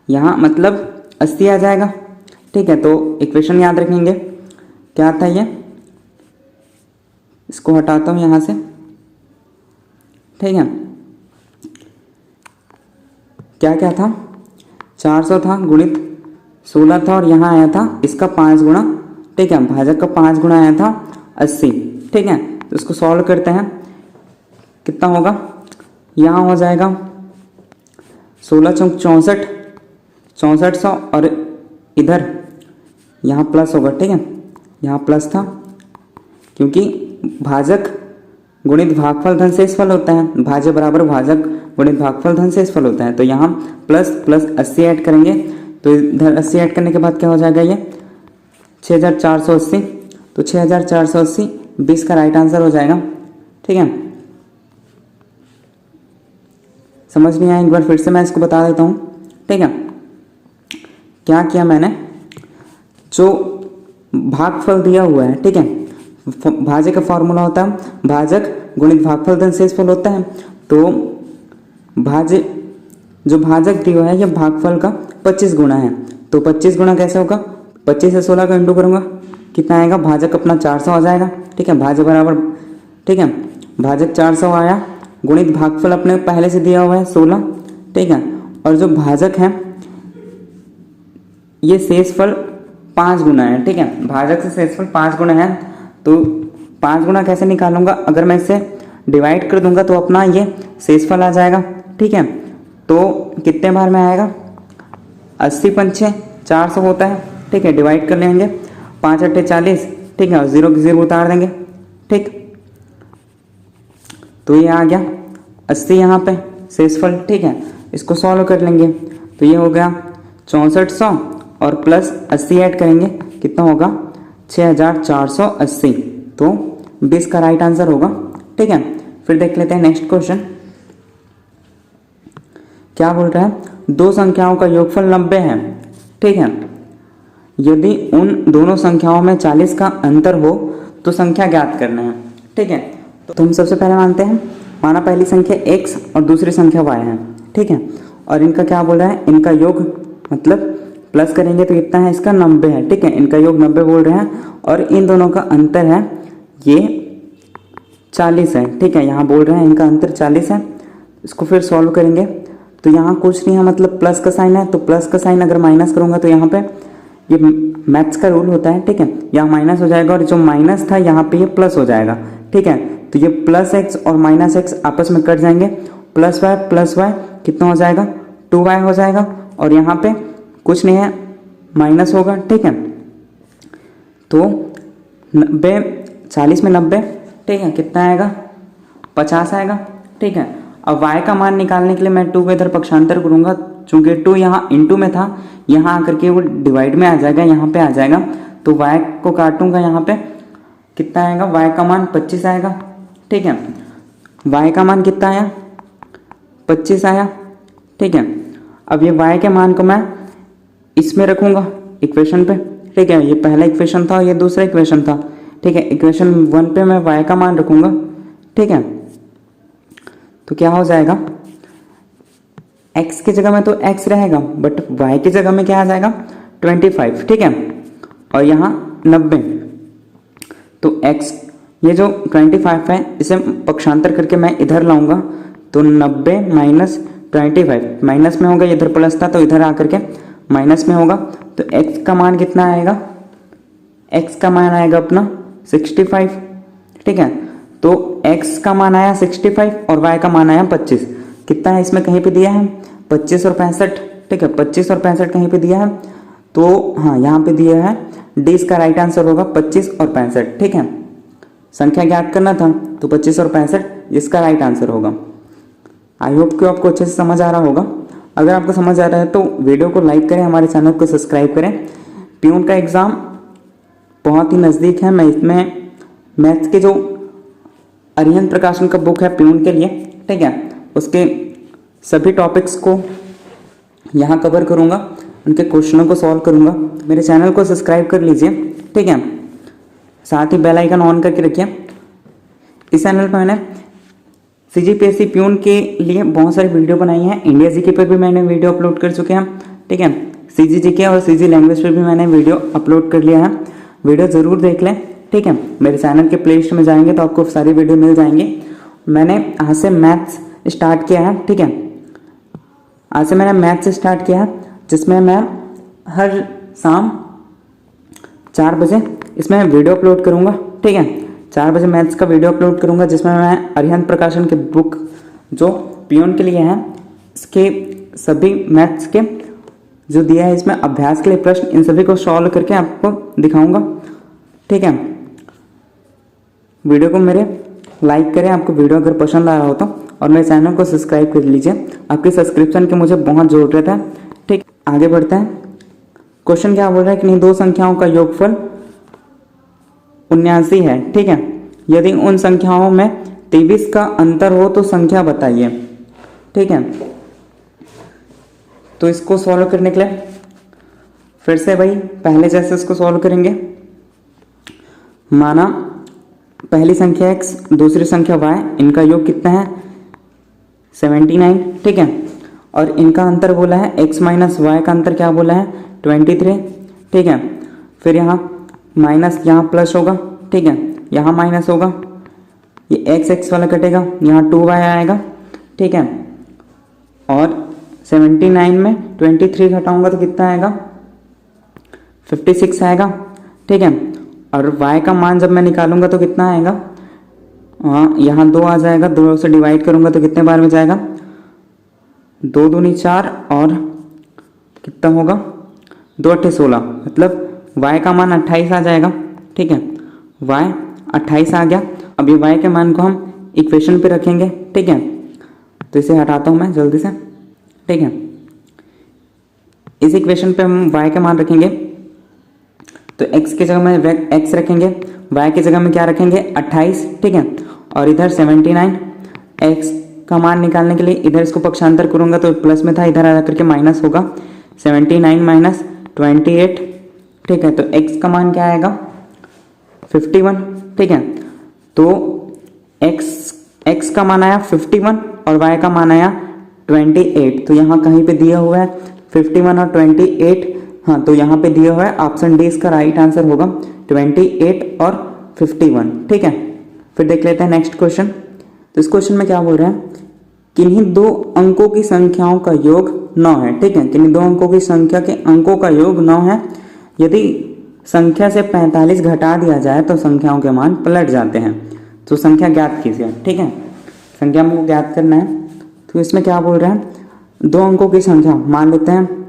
यहाँ मतलब 80 आ जाएगा, ठीक है। तो इक्वेशन याद रखेंगे क्या था ये, इसको हटाता हूँ यहाँ से, ठीक है। क्या क्या था 400 था गुणित 16 था और यहाँ आया था इसका 5 गुना, ठीक है। भाजक का 5 गुना आया था 80, ठीक है। तो इसको सॉल्व करते हैं कितना होगा, यहाँ हो जाएगा 16 चौक 64, 6400 और इधर यहाँ प्लस होगा, ठीक है। यहाँ प्लस था क्योंकि भाजक गुणित भागफल धन शेषफल होता है, भाज्य बराबर भाजक गुणित भागफल धन शेषफल होता है। तो यहाँ प्लस प्लस 80 ऐड करेंगे तो इधर 80 ऐड करने के बाद क्या हो जाएगा ये 6480। तो 6480 20 का राइट आंसर हो जाएगा, ठीक है। समझ नहीं आया एक बार फिर से मैं इसको बता देता हूँ, ठीक है। क्या किया मैंने, जो भागफल दिया हुआ है, ठीक है, भाज्य का फॉर्मूला होता है भाजक गुणित भागफल धन शेषफल होता है। तो भाज्य जो भाजक दिया है ये भागफल का 25 गुना है। तो 25 गुना कैसे होगा, 25 से 16 का इंटू करूंगा कितना आएगा, भाजक अपना 400 आ जाएगा। ठीक है, भाजक बराबर, ठीक है, भाजक 400 आया, गुणित भागफल अपने पहले से दिया हुआ है 16। ठीक है, और जो भाजक है ये शेषफल 5 गुना है। ठीक है, भाजक से शेषफल 5 गुना है, तो 5 गुना कैसे निकालूंगा, अगर मैं इसे डिवाइड कर दूंगा तो अपना ये शेषफल आ जाएगा। ठीक है, तो कितने बार में आएगा, 80 पंचे 400 होता है। ठीक है, डिवाइड कर लेंगे, 5 अट्ठे 40। ठीक है, और 0 की 0 उतार देंगे। ठीक, तो ये आ गया 80 यहाँ पे शेषफल। ठीक है, इसको सॉल्व कर लेंगे तो ये हो गया 6400 और प्लस 80 ऐड करेंगे, कितना होगा 6480। तो 20 का राइट आंसर होगा। ठीक है, फिर देख लेते हैं नेक्स्ट क्वेश्चन क्या बोल रहा है, दो संख्याओं का योगफल 90 है। ठीक है, यदि उन दोनों संख्याओं में 40 का अंतर हो तो संख्या ज्ञात करना है। ठीक है, तो हम सबसे पहले मानते हैं, माना पहली संख्या x और दूसरी संख्या y है। ठीक है, और इनका क्या बोल रहा है, इनका योग मतलब प्लस करेंगे तो कितना है, इसका 90 है। ठीक है, इनका योग 90 बोल रहे हैं और इन दोनों का अंतर है ये 40 है। ठीक है, यहाँ बोल रहे हैं इनका अंतर 40 है। इसको फिर सॉल्व करेंगे तो यहाँ कुछ नहीं है, मतलब प्लस का साइन है, तो प्लस का साइन अगर माइनस करूँगा तो यहाँ पे ये मैथ्स का रूल होता है। ठीक है, यहाँ माइनस हो जाएगा और जो माइनस था यहाँ पे ये प्लस हो जाएगा। ठीक है, तो ये प्लस एक्स और माइनस एक्स आपस में कट जाएंगे, प्लस वाई कितना हो जाएगा, 2y हो जाएगा, और यहाँ पे कुछ नहीं है, माइनस होगा। ठीक है, तो 90 40 में 90, ठीक है, कितना आएगा 50 आएगा। ठीक है, अब y का मान निकालने के लिए मैं 2 को इधर पक्षांतर करूंगा, चूंकि 2 यहाँ इंटू में था, यहाँ आकर के वो डिवाइड में आ जाएगा, यहाँ पे आ जाएगा, तो y को काटूंगा, यहाँ पे कितना आएगा, y का मान 25 आएगा। ठीक है, y का मान कितना आया, 25 आया। ठीक है, अब ये y के मान को मैं इसमें रखूंगा इक्वेशन पे। ठीक है, ये पहला इक्वेशन था, ये दूसरा इक्वेशन था। ठीक है, इक्वेशन 1 पे मैं y का मान रखूंगा। ठीक है, तो क्या हो जाएगा, x की जगह में तो x रहेगा, बट y की जगह में क्या आ जाएगा 25। ठीक है, और यहाँ 90, तो x ये जो 25 है इसे पक्षांतर करके मैं इधर लाऊंगा, तो 90 माइनस 25, माइनस में होगा, इधर प्लस था तो इधर आकर के माइनस में होगा, तो x का मान कितना आएगा, x का मान आएगा अपना 65। ठीक है, तो x का मान आया 65 और y का मान आया 25। कितना है इसमें कहीं पे दिया है 25 और 65। ठीक है, 25 और 65 कहीं पे दिया है, तो हाँ यहाँ पे दिया है, डी इसका राइट आंसर होगा 25 और 65। ठीक है, संख्या ज्ञात करना था तो 25 और 65 इसका राइट आंसर होगा। आई होप कि आपको अच्छे से समझ आ रहा होगा। अगर आपको समझ आ रहा है तो वीडियो को लाइक करें, हमारे चैनल को सब्सक्राइब करें। प्यून का एग्ज़ाम बहुत ही नज़दीक है, मैं इसमें मैथ्स के जो अरिहंत प्रकाशन का बुक है प्यून के लिए, ठीक है, उसके सभी टॉपिक्स को यहाँ कवर करूँगा, उनके क्वेश्चनों को सॉल्व करूँगा। मेरे चैनल को सब्सक्राइब कर लीजिए। ठीक है, साथ ही बेल आइकन ऑन करके रखिए। इस चैनल पर मैंने CGPSC प्यून के लिए बहुत सारी वीडियो बनाई हैं। इंडिया जीके पर भी मैंने वीडियो अपलोड कर चुके हैं। ठीक है, CGGK और CG लैंग्वेज पर भी मैंने वीडियो अपलोड कर लिया है, वीडियो ज़रूर देख लें। ठीक है, मेरे चैनल के प्लेलिस्ट में जाएंगे तो आपको सारी वीडियो मिल जाएंगी। मैंने आज से मैथ्स स्टार्ट किया है। ठीक है, आज से मैंने मैथ्स स्टार्ट किया है, जिसमें मैं हर शाम 4 बजे इसमें वीडियो अपलोड करूँगा। ठीक है, 4 बजे मैथ्स का वीडियो अपलोड करूँगा, जिसमें मैं अरिहंत प्रकाशन के बुक जो प्यून के लिए हैं, इसके सभी मैथ्स के जो दिया है इसमें अभ्यास के लिए प्रश्न, इन सभी को सॉल्व करके आपको दिखाऊंगा। ठीक है, वीडियो को मेरे लाइक करें आपको वीडियो अगर पसंद आ रहा हो तो, और मेरे चैनल को सब्सक्राइब कर लीजिए। आपकी सब्सक्रिप्शन की मुझे बहुत ज़रूरत है। ठीक, आगे बढ़ते हैं। क्वेश्चन क्या बोल रहा है कि नहीं दो संख्याओं का योगफल 79 है। ठीक है, यदि उन संख्याओं में 23 का अंतर हो तो संख्या बताइए। ठीक है, तो इसको सॉल्व करने के लिए फिर से भाई पहले जैसे इसको सॉल्व करेंगे। माना पहली संख्या x, दूसरी संख्या y, इनका योग कितना है 79। ठीक है, और इनका अंतर बोला है x माइनस वाई का अंतर क्या बोला है 23। ठीक है, फिर यहाँ माइनस यहाँ प्लस होगा, ठीक है, यहाँ माइनस होगा, ये एक्स एक्स वाला कटेगा, यहाँ 2y आएगा, ठीक है। और 79 में 23 घटाऊंगा तो कितना आएगा, 56 आएगा, ठीक है। और y का मान जब मैं निकालूंगा तो कितना आएगा, यहाँ 2 आ जाएगा, 2 से डिवाइड करूंगा तो कितने बार में जाएगा, 2 दूनी 4 और कितना होगा, 2 अट्ठे 16, मतलब y का मान 28 आ जाएगा, ठीक है। y 28 आ गया। अब ये y के मान को हम इक्वेशन पे रखेंगे, ठीक है। तो इसे हटाता हूँ मैं जल्दी से, ठीक है। इस इक्वेशन पे हम y के मान रखेंगे, तो x की जगह में x रखेंगे, y की जगह में क्या रखेंगे, 28, ठीक है। और इधर 79, x का मान निकालने के लिए इधर इसको पक्षांतर करूंगा तो प्लस में था, इधर आ करके माइनस होगा, 79 माइनस 28, ठीक है। तो x का मान क्या आएगा, 51, ठीक है। तो x का मान आया 51 और y का मान आया 28। तो यहाँ कहीं पे दिया हुआ है 51 और 28, हाँ, तो यहाँ पे दिया हुआ है ऑप्शन डी इसका राइट आंसर होगा, 28 और 51, ठीक है। फिर देख लेते हैं नेक्स्ट क्वेश्चन। तो इस क्वेश्चन में क्या बोल रहे हैं, किन्हीं दो अंकों की संख्याओं का योग 9 है, ठीक है। किन्हीं दो अंकों की संख्या के अंकों का योग 9 है। यदि संख्या से 45 घटा दिया जाए तो संख्याओं के मान पलट जाते हैं। तो संख्या ज्ञात कीजिए, ठीक है। संख्या हमको ज्ञात करना है। तो इसमें क्या बोल रहे हैं, दो अंकों की संख्या मान लेते हैं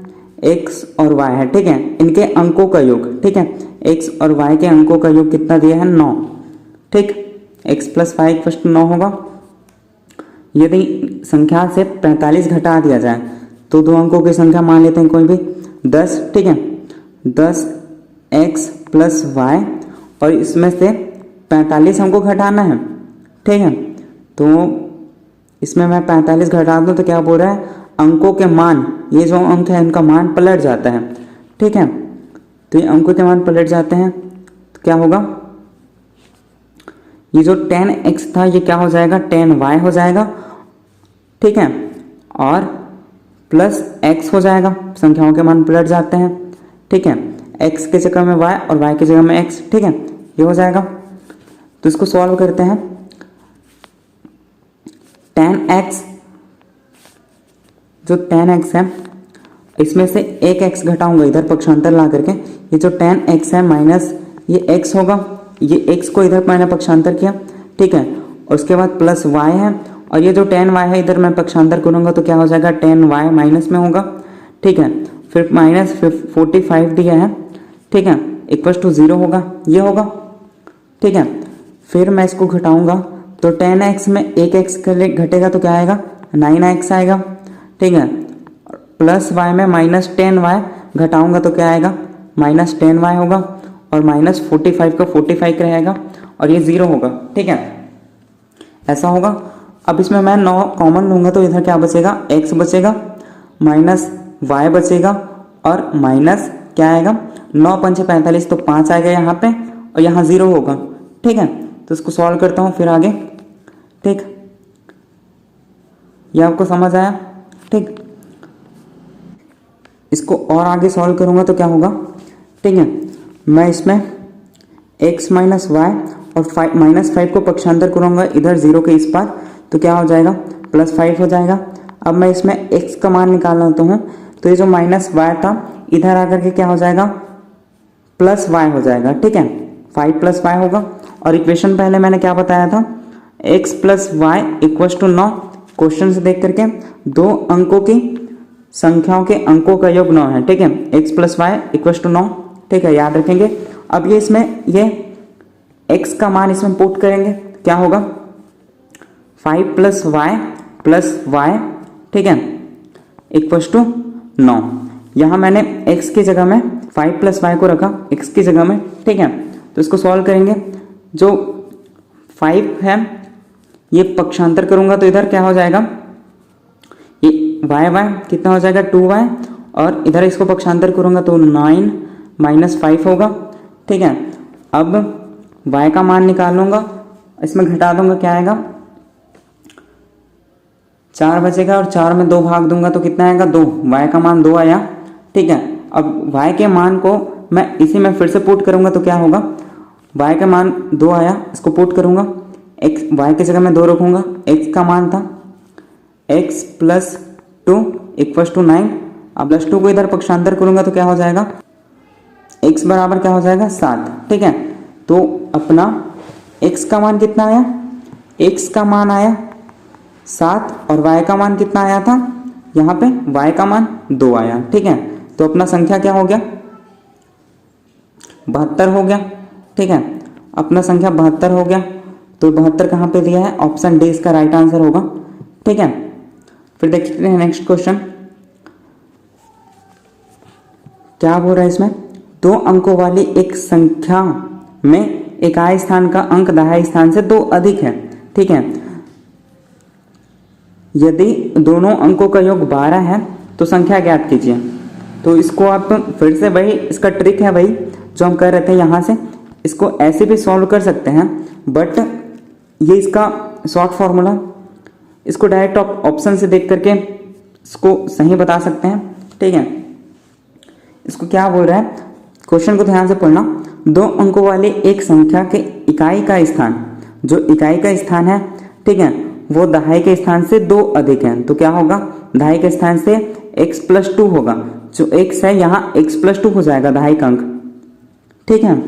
x और y है, ठीक है। इनके अंकों का योग, ठीक है, x और y के अंकों का योग कितना दिया है, 9, ठीक। x plus y equal to 9 होगा। यदि संख्या से 45 घटा दिया जाए तो दो अंकों की संख्या मान लेते हैं कोई भी 10, ठीक है। 10 x प्लस वाई, और इसमें से 45 हमको घटाना है, ठीक है। तो इसमें मैं 45 घटा दूँ तो क्या बोल रहा है, अंकों के मान, ये जो अंक है इनका मान पलट जाता है, ठीक है। तो ये अंकों के मान पलट जाते हैं तो क्या होगा, ये जो 10x था ये क्या हो जाएगा, 10y हो जाएगा, ठीक है। और प्लस x हो जाएगा, संख्याओं के मान पलट जाते हैं, ठीक है। x के जगह में y और y की जगह में x, ठीक है, ये हो जाएगा। तो इसको सॉल्व करते हैं। 10x, जो 10x है इसमें से एक x घटाऊंगा इधर पक्षांतर ला करके, ये जो 10x है माइनस ये x होगा, ये x को इधर मैंने पक्षांतर किया, ठीक है। और उसके बाद प्लस y है, और ये जो 10y है इधर मैं पक्षांतर करूंगा तो क्या हो जाएगा, 10y माइनस में होगा, ठीक है। फिर माइनस 45 दिया है, ठीक है, इक्वल टू 0 होगा, ये होगा, ठीक है। फिर मैं इसको घटाऊंगा तो 10x में एक x घटेगा तो क्या आएगा, 9x आएगा, ठीक है। प्लस y में माइनस 10y घटाऊंगा तो क्या आएगा, माइनस 10y होगा, और माइनस 45 का 45 रहेगा, और ये 0 होगा, ठीक है, ऐसा होगा। अब इसमें मैं 9 कॉमन लूंगा तो इधर क्या बचेगा, x बचेगा, माइनस y बचेगा, और माइनस क्या आएगा, 9 पंचे 45 तो 5 आएगा यहाँ पे, और यहाँ 0 होगा, ठीक है। तो इसको सॉल्व करता हूँ फिर आगे, ठीक, ये आपको समझ आया, ठीक। इसको और आगे सॉल्व करूंगा तो क्या होगा, ठीक है। मैं इसमें x माइनस वाई और -5 को पक्षांतर करूंगा इधर 0 के इस पार, तो क्या हो जाएगा, +5 हो जाएगा। अब मैं इसमें x का मान निकालना होता हूँ, तो ये जो माइनस वाई था इधर आकर के क्या हो जाएगा, प्लस वाई हो जाएगा, ठीक है, 5 प्लस वाई होगा। और इक्वेशन पहले मैंने क्या बताया था, x plus y equal to 9। Question से देख करके दो अंकों की संख्याओं के अंकों का योग 9 है, ठीक है, x plus y equal to 9, ठीक है, याद रखेंगे। अब ये इसमें ये x का मान इसमें पुट करेंगे, क्या होगा, 5 प्लस वाई, ठीक है, इक्वल टू 9। यहाँ मैंने x की जगह में 5 प्लस वाई को रखा x की जगह में, ठीक है। तो इसको सॉल्व करेंगे, जो 5 है ये पक्षांतर करूंगा तो इधर क्या हो जाएगा, ये y कितना हो जाएगा, 2y, और इधर इसको पक्षांतर करूंगा तो 9 माइनस 5 होगा, ठीक है। अब y का मान निकाल लूंगा, इसमें घटा दूंगा, क्या आएगा, 4 बचेगा, और 4 में 2 भाग दूंगा तो कितना आएगा, 2, y का मान 2 आया, ठीक है। अब y के मान को मैं इसी में फिर से पुट करूंगा तो क्या होगा, y का मान 2 आया, इसको पुट करूंगा, x y की जगह मैं 2 रखूंगा, x का मान था x प्लस 2 इक्वल्स टू 9। अब प्लस 2 को इधर पक्षांतर करूंगा तो क्या हो जाएगा, x बराबर क्या हो जाएगा 7। ठीक है, तो अपना x का मान कितना आया, x का मान आया 7 और y का मान कितना आया था, यहाँ पे y का मान 2 आया। ठीक है, तो अपना संख्या क्या हो गया, 72 हो गया। ठीक है, अपना संख्या 72 हो गया। तो 72 कहाँ पे दिया है, ऑप्शन डी इसका राइट आंसर होगा। ठीक है, फिर देखते हैं नेक्स्ट क्वेश्चन क्या बोल रहा है इसमें। 2 अंकों वाली एक संख्या में इकाई स्थान का अंक दहाई स्थान से 2 अधिक है। ठीक है, यदि दोनों अंकों का योग 12 है तो संख्या ज्ञात कीजिए। तो इसको आप फिर से वही इसका ट्रिक है वही जो हम कर रहे थे, यहाँ से इसको ऐसे भी सॉल्व कर सकते हैं, बट ये इसका शॉर्ट फॉर्मूला, इसको डायरेक्ट ऑप्शन से देख करके इसको सही बता सकते हैं। ठीक है, इसको क्या बोल रहा है, क्वेश्चन को ध्यान से पढ़ना। 2 अंकों वाली एक संख्या के इकाई का स्थान, जो इकाई का स्थान है, ठीक है, वो दहाई के स्थान से 2 अधिक है। तो क्या होगा, दहाई के स्थान से x प्लस 2 होगा, जो x है यहाँ x प्लस 2 हो जाएगा दहाई का अंक। ठीक है,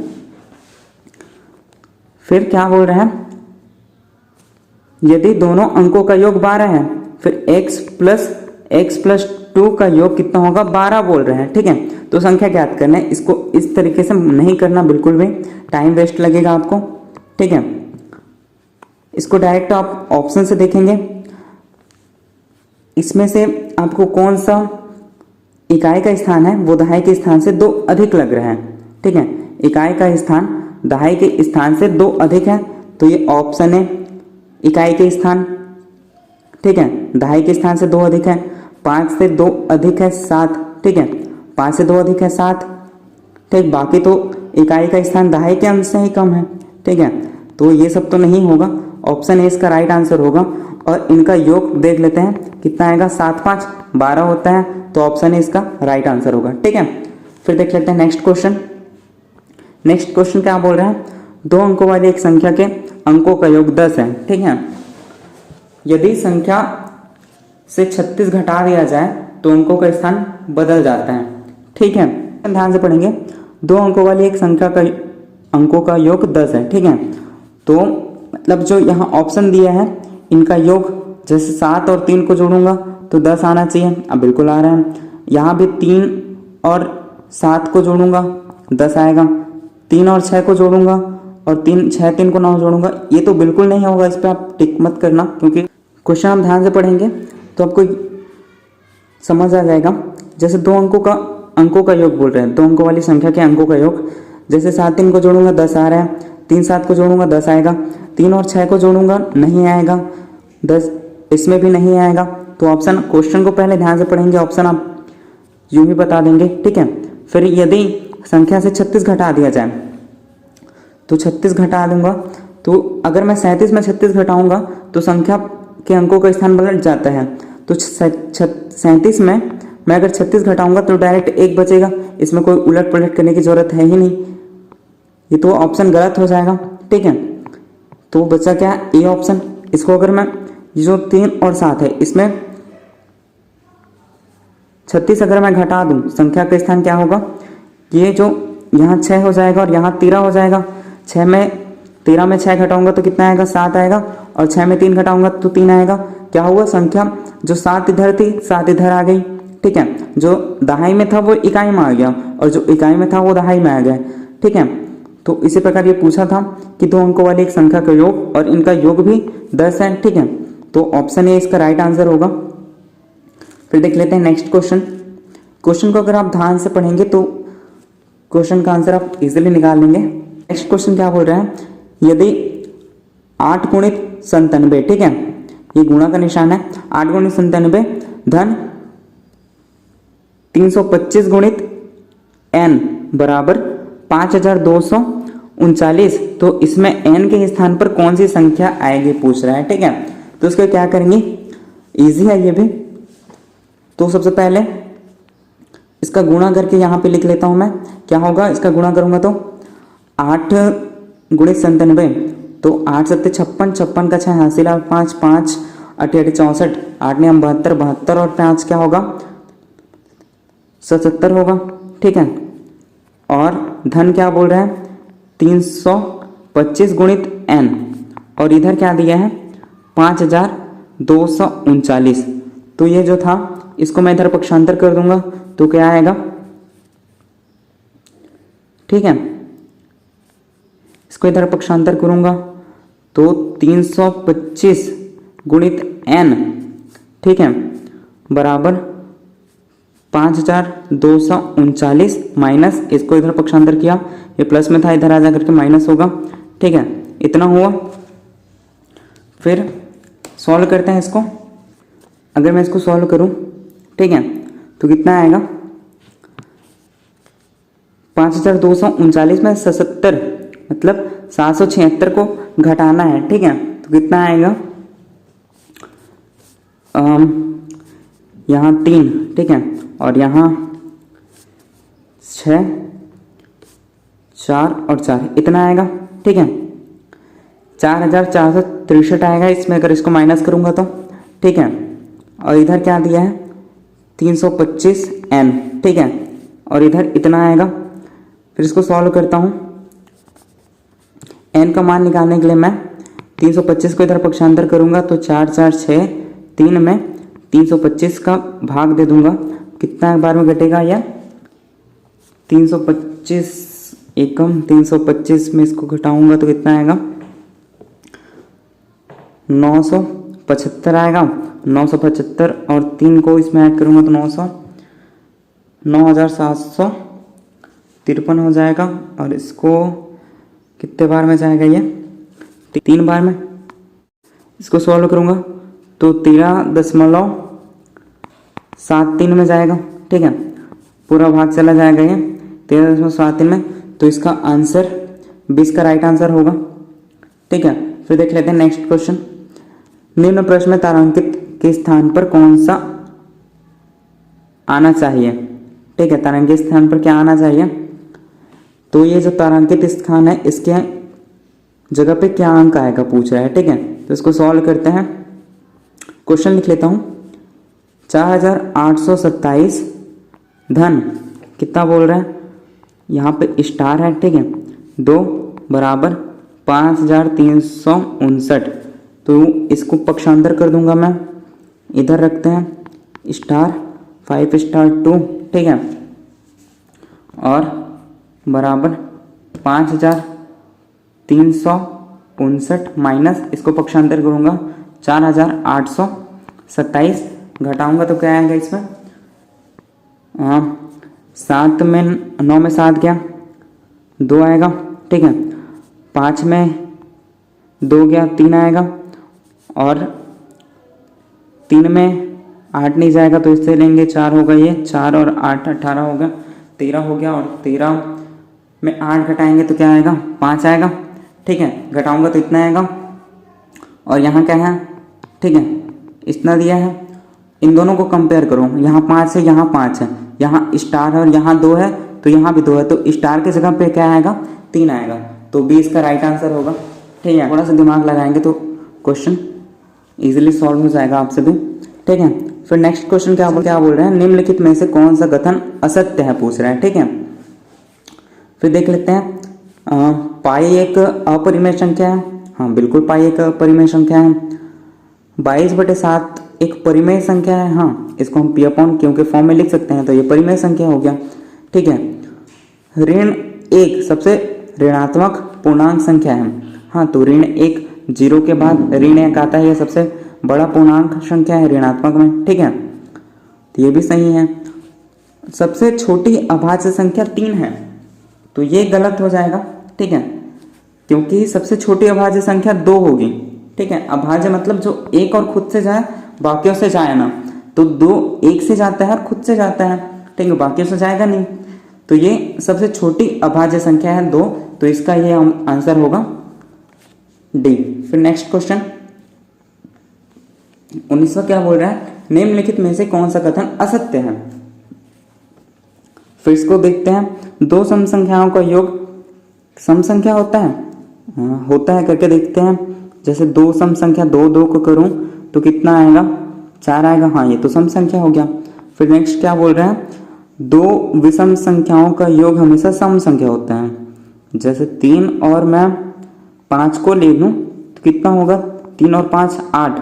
फिर क्या बोल रहे हैं, यदि दोनों अंकों का योग 12 है, फिर x प्लस 2 का योग कितना होगा, 12 बोल रहे हैं। ठीक है, तो संख्या ज्ञात करना है, इसको इस तरीके से नहीं करना, बिल्कुल भी टाइम वेस्ट लगेगा आपको। ठीक है, इसको डायरेक्ट आप ऑप्शन से देखेंगे, इसमें से आपको कौन सा इकाई का स्थान है वो दहाई के स्थान से 2 अधिक लग रहा है। ठीक है, इकाई का स्थान दहाई के स्थान से 2 अधिक है, तो ये ऑप्शन है इकाई के स्थान। ठीक है, दहाई के स्थान से 2 अधिक है, 5 से 2 अधिक है 7। ठीक है, 5 से 2 अधिक है 7। ठीक, बाकी तो इकाई का स्थान दहाई के अंश से ही कम है। ठीक है, तो ये सब तो नहीं होगा, ऑप्शन ए इसका राइट आंसर होगा। और इनका योग देख लेते हैं कितना आएगा, 7 5 12 होता है, तो ऑप्शन ए इसका राइट आंसर होगा। ठीक है, फिर देख लेते हैं नेक्स्ट क्वेश्चन। नेक्स्ट क्वेश्चन क्या बोल रहा है, 2 अंकों वाली एक संख्या के अंकों का योग 10 है। ठीक है, यदि संख्या से 36 घटा दिया जाए तो अंकों का स्थान बदल जाता है। ठीक है, ध्यान से पढ़ेंगे। 2 अंकों वाली एक संख्या का अंकों का योग 10 है। ठीक है, तो मतलब जो यहाँ ऑप्शन दिया है इनका योग, जैसे 7 और 3 को जोड़ूंगा तो 10 आना चाहिए, अब बिल्कुल आ रहा है। यहाँ भी 3 और 7 को जोड़ूंगा 10 आएगा, 3 और 6 को जोड़ूंगा और 3 को 9 जोड़ूंगा, ये तो बिल्कुल नहीं होगा। इस पर आप टिक मत करना, क्योंकि क्वेश्चन हम ध्यान से पढ़ेंगे तो आपको समझ आ जाएगा। जैसे 2 अंकों का योग बोल रहे हैं, 2 अंकों वाली संख्या के अंकों का योग, जैसे 7 3 को जोड़ूंगा 10 आ रहा है, 3 7 को जोड़ूंगा 10 आएगा, 3 और 6 को जोड़ूंगा नहीं आएगा, 10 इसमें भी नहीं आएगा। तो ऑप्शन, क्वेश्चन को पहले ध्यान से पढ़ेंगे, ऑप्शन आप यूं ही बता देंगे। ठीक है, फिर यदि संख्या से 36 घटा दिया जाए तो 36 घटा दूंगा, तो अगर मैं 37 में 36 घटाऊंगा तो संख्या के अंकों का स्थान बदल जाता है। तो 37 में मैं अगर 36 घटाऊंगा तो डायरेक्ट 1 बचेगा, इसमें कोई उलट पलट करने की जरूरत है ही नहीं, ये तो ऑप्शन गलत हो जाएगा। ठीक है, तो बचा क्या, ए ऑप्शन। इसको अगर मैं जो 3 और 7 है इसमें 36 अगर मैं घटा दूं, संख्या का स्थान क्या होगा, ये जो यहाँ 6 हो जाएगा और यहाँ 13 हो जाएगा। 13 में 6 घटाऊंगा तो कितना आएगा, 7 आएगा, और 6 में 3 घटाऊंगा तो 3 आएगा। क्या हुआ, संख्या जो 7 इधर थी 7 इधर आ गई। ठीक है, जो दहाई में था वो इकाई में आ गया और जो इकाई में था वो दहाई में आ गया। ठीक है, तो इसी प्रकार ये पूछा था कि 2 अंकों वाली एक संख्या का योग, और इनका योग भी 10 है। ठीक है, तो ऑप्शन ए इसका राइट आंसर होगा। फिर देख लेते हैं नेक्स्ट क्वेश्चन। क्वेश्चन को अगर आप ध्यान से पढ़ेंगे तो क्वेश्चन का आंसर आप इजीली निकाल लेंगे। नेक्स्ट क्वेश्चन क्या बोल रहा है, यदि 8 गुणित 97, ठीक है, ये गुणा का निशान है, 8 गुणित 97 धन 325 गुणित n बराबर 5239, तो इसमें n के स्थान पर कौन सी संख्या आएगी पूछ रहा है। ठीक है, तो इसको क्या करेंगे, इजी है ये भी। तो सबसे पहले इसका गुणा करके यहाँ पे लिख लेता हूँ मैं। क्या होगा, इसका गुणा करूँगा तो 8 गुणित 97, तो 8 सत्ते 56, 56 का 6 हासिला 5, 5 8 64, 8 ने 72, 72 और 5 क्या होगा 77 होगा। ठीक है, और धन क्या बोल रहा है 325 गुणित n, और इधर क्या दिया है 5239। तो ये जो था इसको मैं इधर पक्षांतर कर दूंगा तो क्या आएगा, ठीक है, इसको इधर पक्षांतर करूंगा तो 325 गुणित n, ठीक है, बराबर 5239 माइनस, इसको इधर पक्षांतर किया, ये प्लस में था, इधर आ जाकर के माइनस होगा। ठीक है, इतना हुआ। फिर सॉल्व करते हैं इसको। अगर मैं इसको सॉल्व करूं, ठीक है, तो कितना आएगा 5239 में 77, मतलब 776 को घटाना है। ठीक है, तो कितना आएगा यहाँ 3, ठीक है, और यहाँ 6, 4 और 4, इतना आएगा। ठीक है, 4463 आएगा इसमें, अगर इसको माइनस करूँगा तो। ठीक है, और इधर क्या दिया है 325n, ठीक है, और इधर इतना आएगा। फिर इसको सॉल्व करता हूँ। n का मान निकालने के लिए मैं 325 को इधर पक्षांतर करूँगा तो 4 4 6, 3 में 325 का भाग दे दूंगा, कितना बार में घटेगा यह 325 एकम, 325 में इसको घटाऊंगा तो कितना आएगा 975 आएगा। 975 और 3 को इसमें ऐड करूंगा तो 9753 हो जाएगा। और इसको कितने बार में जाएगा ये 3 बार में। इसको सॉल्व करूंगा तो 13.73 में जाएगा। ठीक है, पूरा भाग चला जाएगा ये 13.73 में, तो इसका आंसर 20 का राइट आंसर होगा। ठीक है, फिर देख लेते हैं नेक्स्ट क्वेश्चन। निम्न प्रश्न में तारांकित के स्थान पर कौन सा आना चाहिए। ठीक है, तारांकित स्थान पर क्या आना चाहिए, तो ये जो तारांकित स्थान है इसके जगह पे क्या अंक आएगा पूछ रहा है। ठीक है, तो इसको सॉल्व करते हैं। क्वेश्चन लिख लेता हूं, 4827 धन कितना बोल रहा है, यहाँ पे स्टार है। ठीक है, 2 बराबर 5359, तो इसको पक्षांतर कर दूंगा मैं, इधर रखते हैं स्टार 5 स्टार 2। ठीक है, और बराबर 5359 माइनस, इसको पक्षांतर करूंगा 4827, घटाऊंगा तो क्या आएगा इसमें 7 में 9 में 7 गया 2 आएगा। ठीक है, 5 में 2 गया 3 आएगा, और 3 में 8 नहीं जाएगा तो इससे लेंगे 4 होगा, ये 4 और 8 18 होगा, 13 हो गया, और 13 में 8 घटाएंगे तो क्या आएगा 5 आएगा। ठीक है, घटाऊंगा तो इतना आएगा, और यहाँ क्या है, ठीक है, इतना दिया है। इन दोनों को कंपेयर करो, यहाँ 5 है यहाँ 5 है, यहाँ स्टार है और यहाँ 2 है, तो यहाँ भी 2 है, तो स्टार की जगह पे क्या आएगा 3 आएगा, तो 20 का राइट आंसर होगा। ठीक है, थोड़ा सा दिमाग लगाएंगे तो क्वेश्चन इजीली सॉल्व हो जाएगा आपसे भी। ठीक है, फिर नेक्स्ट क्वेश्चन क्या बोल रहे हैं, निम्नलिखित में से कौन सा कथन असत्य है पूछ रहा है। ठीक है, फिर देख लेते हैं, पाई एक अपरिमेय संख्या है। हाँ बिल्कुल, पाई एक अपरिमेय संख्या है। 22/7 एक परिमेय संख्या है। हाँ, इसको हम p/q के फॉर्म में लिख सकते हैं, तो ये परिमेय संख्या हो गया। ठीक है, ऋण 1 सबसे ऋणात्मक पूर्णांक संख्या है। हाँ, तो ऋण 1 0 के बाद ऋण 1 आता है, ये सबसे बड़ा पूर्णांक संख्या है ऋणात्मक में। ठीक है, तो ये भी सही है। सबसे छोटी अभाज्य संख्या 3 है, तो ये गलत हो जाएगा। ठीक है, क्योंकि सबसे छोटी अभाज्य संख्या 2 होगी। ठीक है, अभाज्य मतलब जो एक और खुद से जाए बाकियों से जाए ना, तो 2 एक से जाता है और खुद से जाता है। ठीक है, बाकियों से जाएगा नहीं, तो ये सबसे छोटी अभाज्य संख्या है 2, तो इसका ये आंसर होगा डी। फिर नेक्स्ट क्वेश्चन 19वां क्या बोल रहा है, निम्नलिखित में से कौन सा कथन असत्य है। फिर इसको देखते हैं, दो सम संख्याओं का योग सम संख्या होता है, हाँ, होता है, करके देखते हैं। जैसे दो सम संख्या दो दो को करूं तो कितना आएगा, 4 आएगा, हाँ ये तो सम संख्या हो गया। फिर नेक्स्ट क्या बोल रहे हैं, दो विषम संख्याओं का योग हमेशा सम संख्या होता है। जैसे 3 और मैं 5 को ले लूं तो कितना होगा, 3 और 5 8,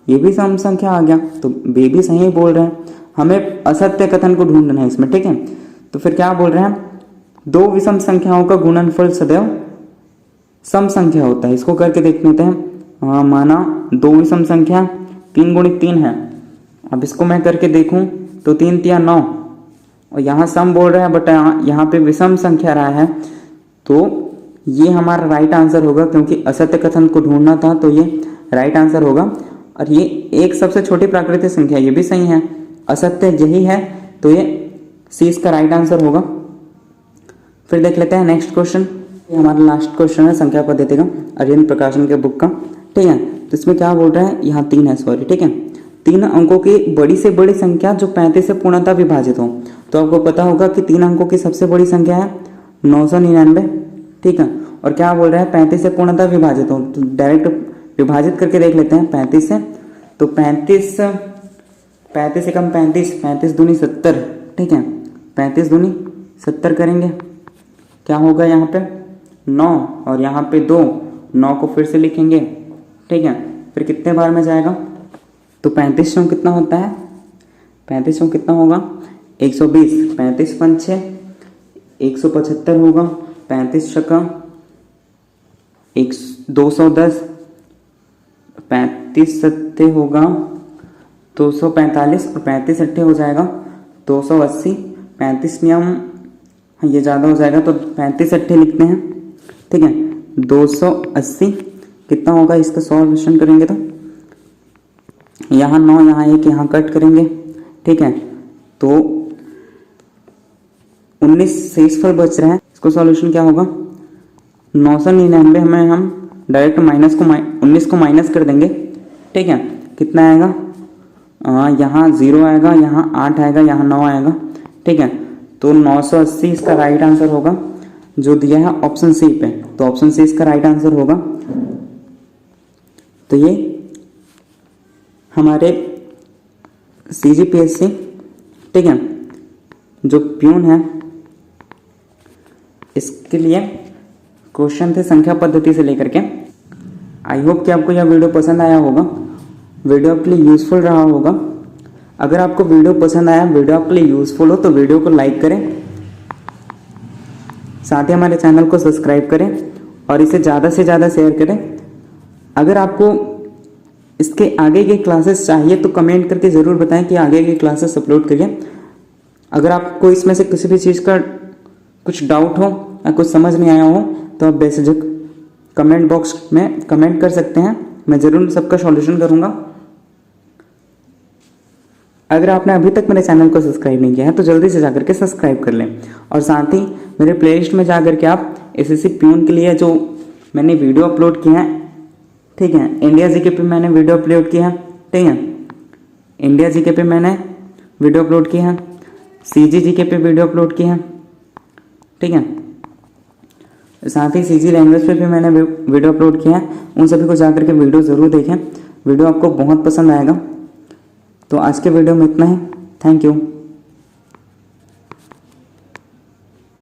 ये भी सम संख्या आ गया। तो वे भी सही बोल रहे हैं, हमें असत्य कथन को ढूंढना है इसमें, ठीक है। तो फिर क्या बोल रहे हैं, दो विषम संख्याओं का गुणनफल सदैव सम संख्या होता है। इसको करके देख लेते हैं। हाँ, माना दो विषम संख्या 3 गुणित 3 है। अब इसको मैं करके देखूं तो 3 तिया 9, और यहाँ सम बोल रहा है बट यहाँ पे विषम संख्या रहा है, तो ये हमारा राइट आंसर होगा, क्योंकि असत्य कथन को ढूंढना था तो ये राइट आंसर होगा। और ये एक सबसे छोटी प्राकृतिक संख्या, ये भी सही है, असत्य यही है, तो ये सी इसका राइट आंसर होगा। फिर देख लेते हैं नेक्स्ट क्वेश्चन, ये हमारा लास्ट क्वेश्चन है संख्या पद्धति का, अरविंद प्रकाशन के बुक का, ठीक है। तो इसमें क्या बोल रहा है, यहाँ 3 है, सॉरी, ठीक है। 3 अंकों की बड़ी से बड़ी संख्या जो 35 से पूर्णतः विभाजित हो। तो आपको पता होगा कि 3 अंकों की सबसे बड़ी संख्या है 999, ठीक है। और क्या बोल रहा है, 35 से पूर्णतः विभाजित हो, तो डायरेक्ट विभाजित करके देख लेते हैं 35 से। तो 35 से कम 35 दूनी 70, ठीक है। 35 दूनी 70 करेंगे, क्या होगा यहाँ पे 9 और यहाँ पे 2, 9 को फिर से लिखेंगे, ठीक है। फिर कितने बार में जाएगा, तो 35 सौ कितना होता है, 35 सौ कितना होगा 120, 35 पंचे 175 होगा, 35 छक्का 210, 35 सत्ते होगा 245 और 35 अट्ठे हो जाएगा 280, 35 नियम, हाँ ये ज़्यादा हो जाएगा तो 35 अट्ठे लिखते हैं, ठीक है। 280 कितना होगा, इसका सॉल्यूशन करेंगे तो यहाँ 9, यहाँ 1, यहाँ कट करेंगे, ठीक है। तो 19 शेष फल बच रहे हैं, इसको सॉल्यूशन क्या होगा 999 में हम डायरेक्ट 19 को माइनस कर देंगे, ठीक है। कितना आएगा, यहाँ 0 आएगा, यहाँ 8 आएगा, यहाँ 9 आएगा, ठीक है। तो 980 इसका राइट आंसर होगा, जो दिया है ऑप्शन सी पे, तो ऑप्शन सी इसका राइट आंसर होगा। तो ये हमारे CGPSC, ठीक है, जो प्यून है इसके लिए क्वेश्चन थे संख्या पद्धति से लेकर के। आई होप कि आपको यह वीडियो पसंद आया होगा, वीडियो आपके लिए यूजफुल रहा होगा। अगर आपको वीडियो पसंद आया, वीडियो आपके लिए यूजफुल हो, तो वीडियो को लाइक करें, साथ ही हमारे चैनल को सब्सक्राइब करें और इसे ज़्यादा से ज़्यादा शेयर करें। अगर आपको इसके आगे की क्लासेस चाहिए तो कमेंट करके ज़रूर बताएं कि आगे की क्लासेस अपलोड करिए। अगर आपको इसमें से किसी भी चीज़ का कुछ डाउट हो या कुछ समझ नहीं आया हो तो आप बेझिझक कमेंट बॉक्स में कमेंट कर सकते हैं, मैं ज़रूर सबका सॉल्यूशन करूँगा। अगर आपने अभी तक मेरे चैनल को सब्सक्राइब नहीं किया है तो जल्दी से जाकर के सब्सक्राइब कर लें, और साथ ही मेरे प्लेलिस्ट में जाकर के आप SSC प्यून के लिए जो मैंने वीडियो अपलोड किया है, ठीक है, इंडिया जीके पे मैंने वीडियो अपलोड किया है, ठीक है, इंडिया जीके पे मैंने वीडियो अपलोड किया है, CG जीके पे वीडियो अपलोड किया है, ठीक है, साथ ही CG लैंग्वेज पे भी मैंने वीडियो अपलोड किया है। उन सभी को जाकर के वीडियो ज़रूर देखें, वीडियो आपको बहुत पसंद आएगा। तो आज के वीडियो में इतना ही, थैंक यू।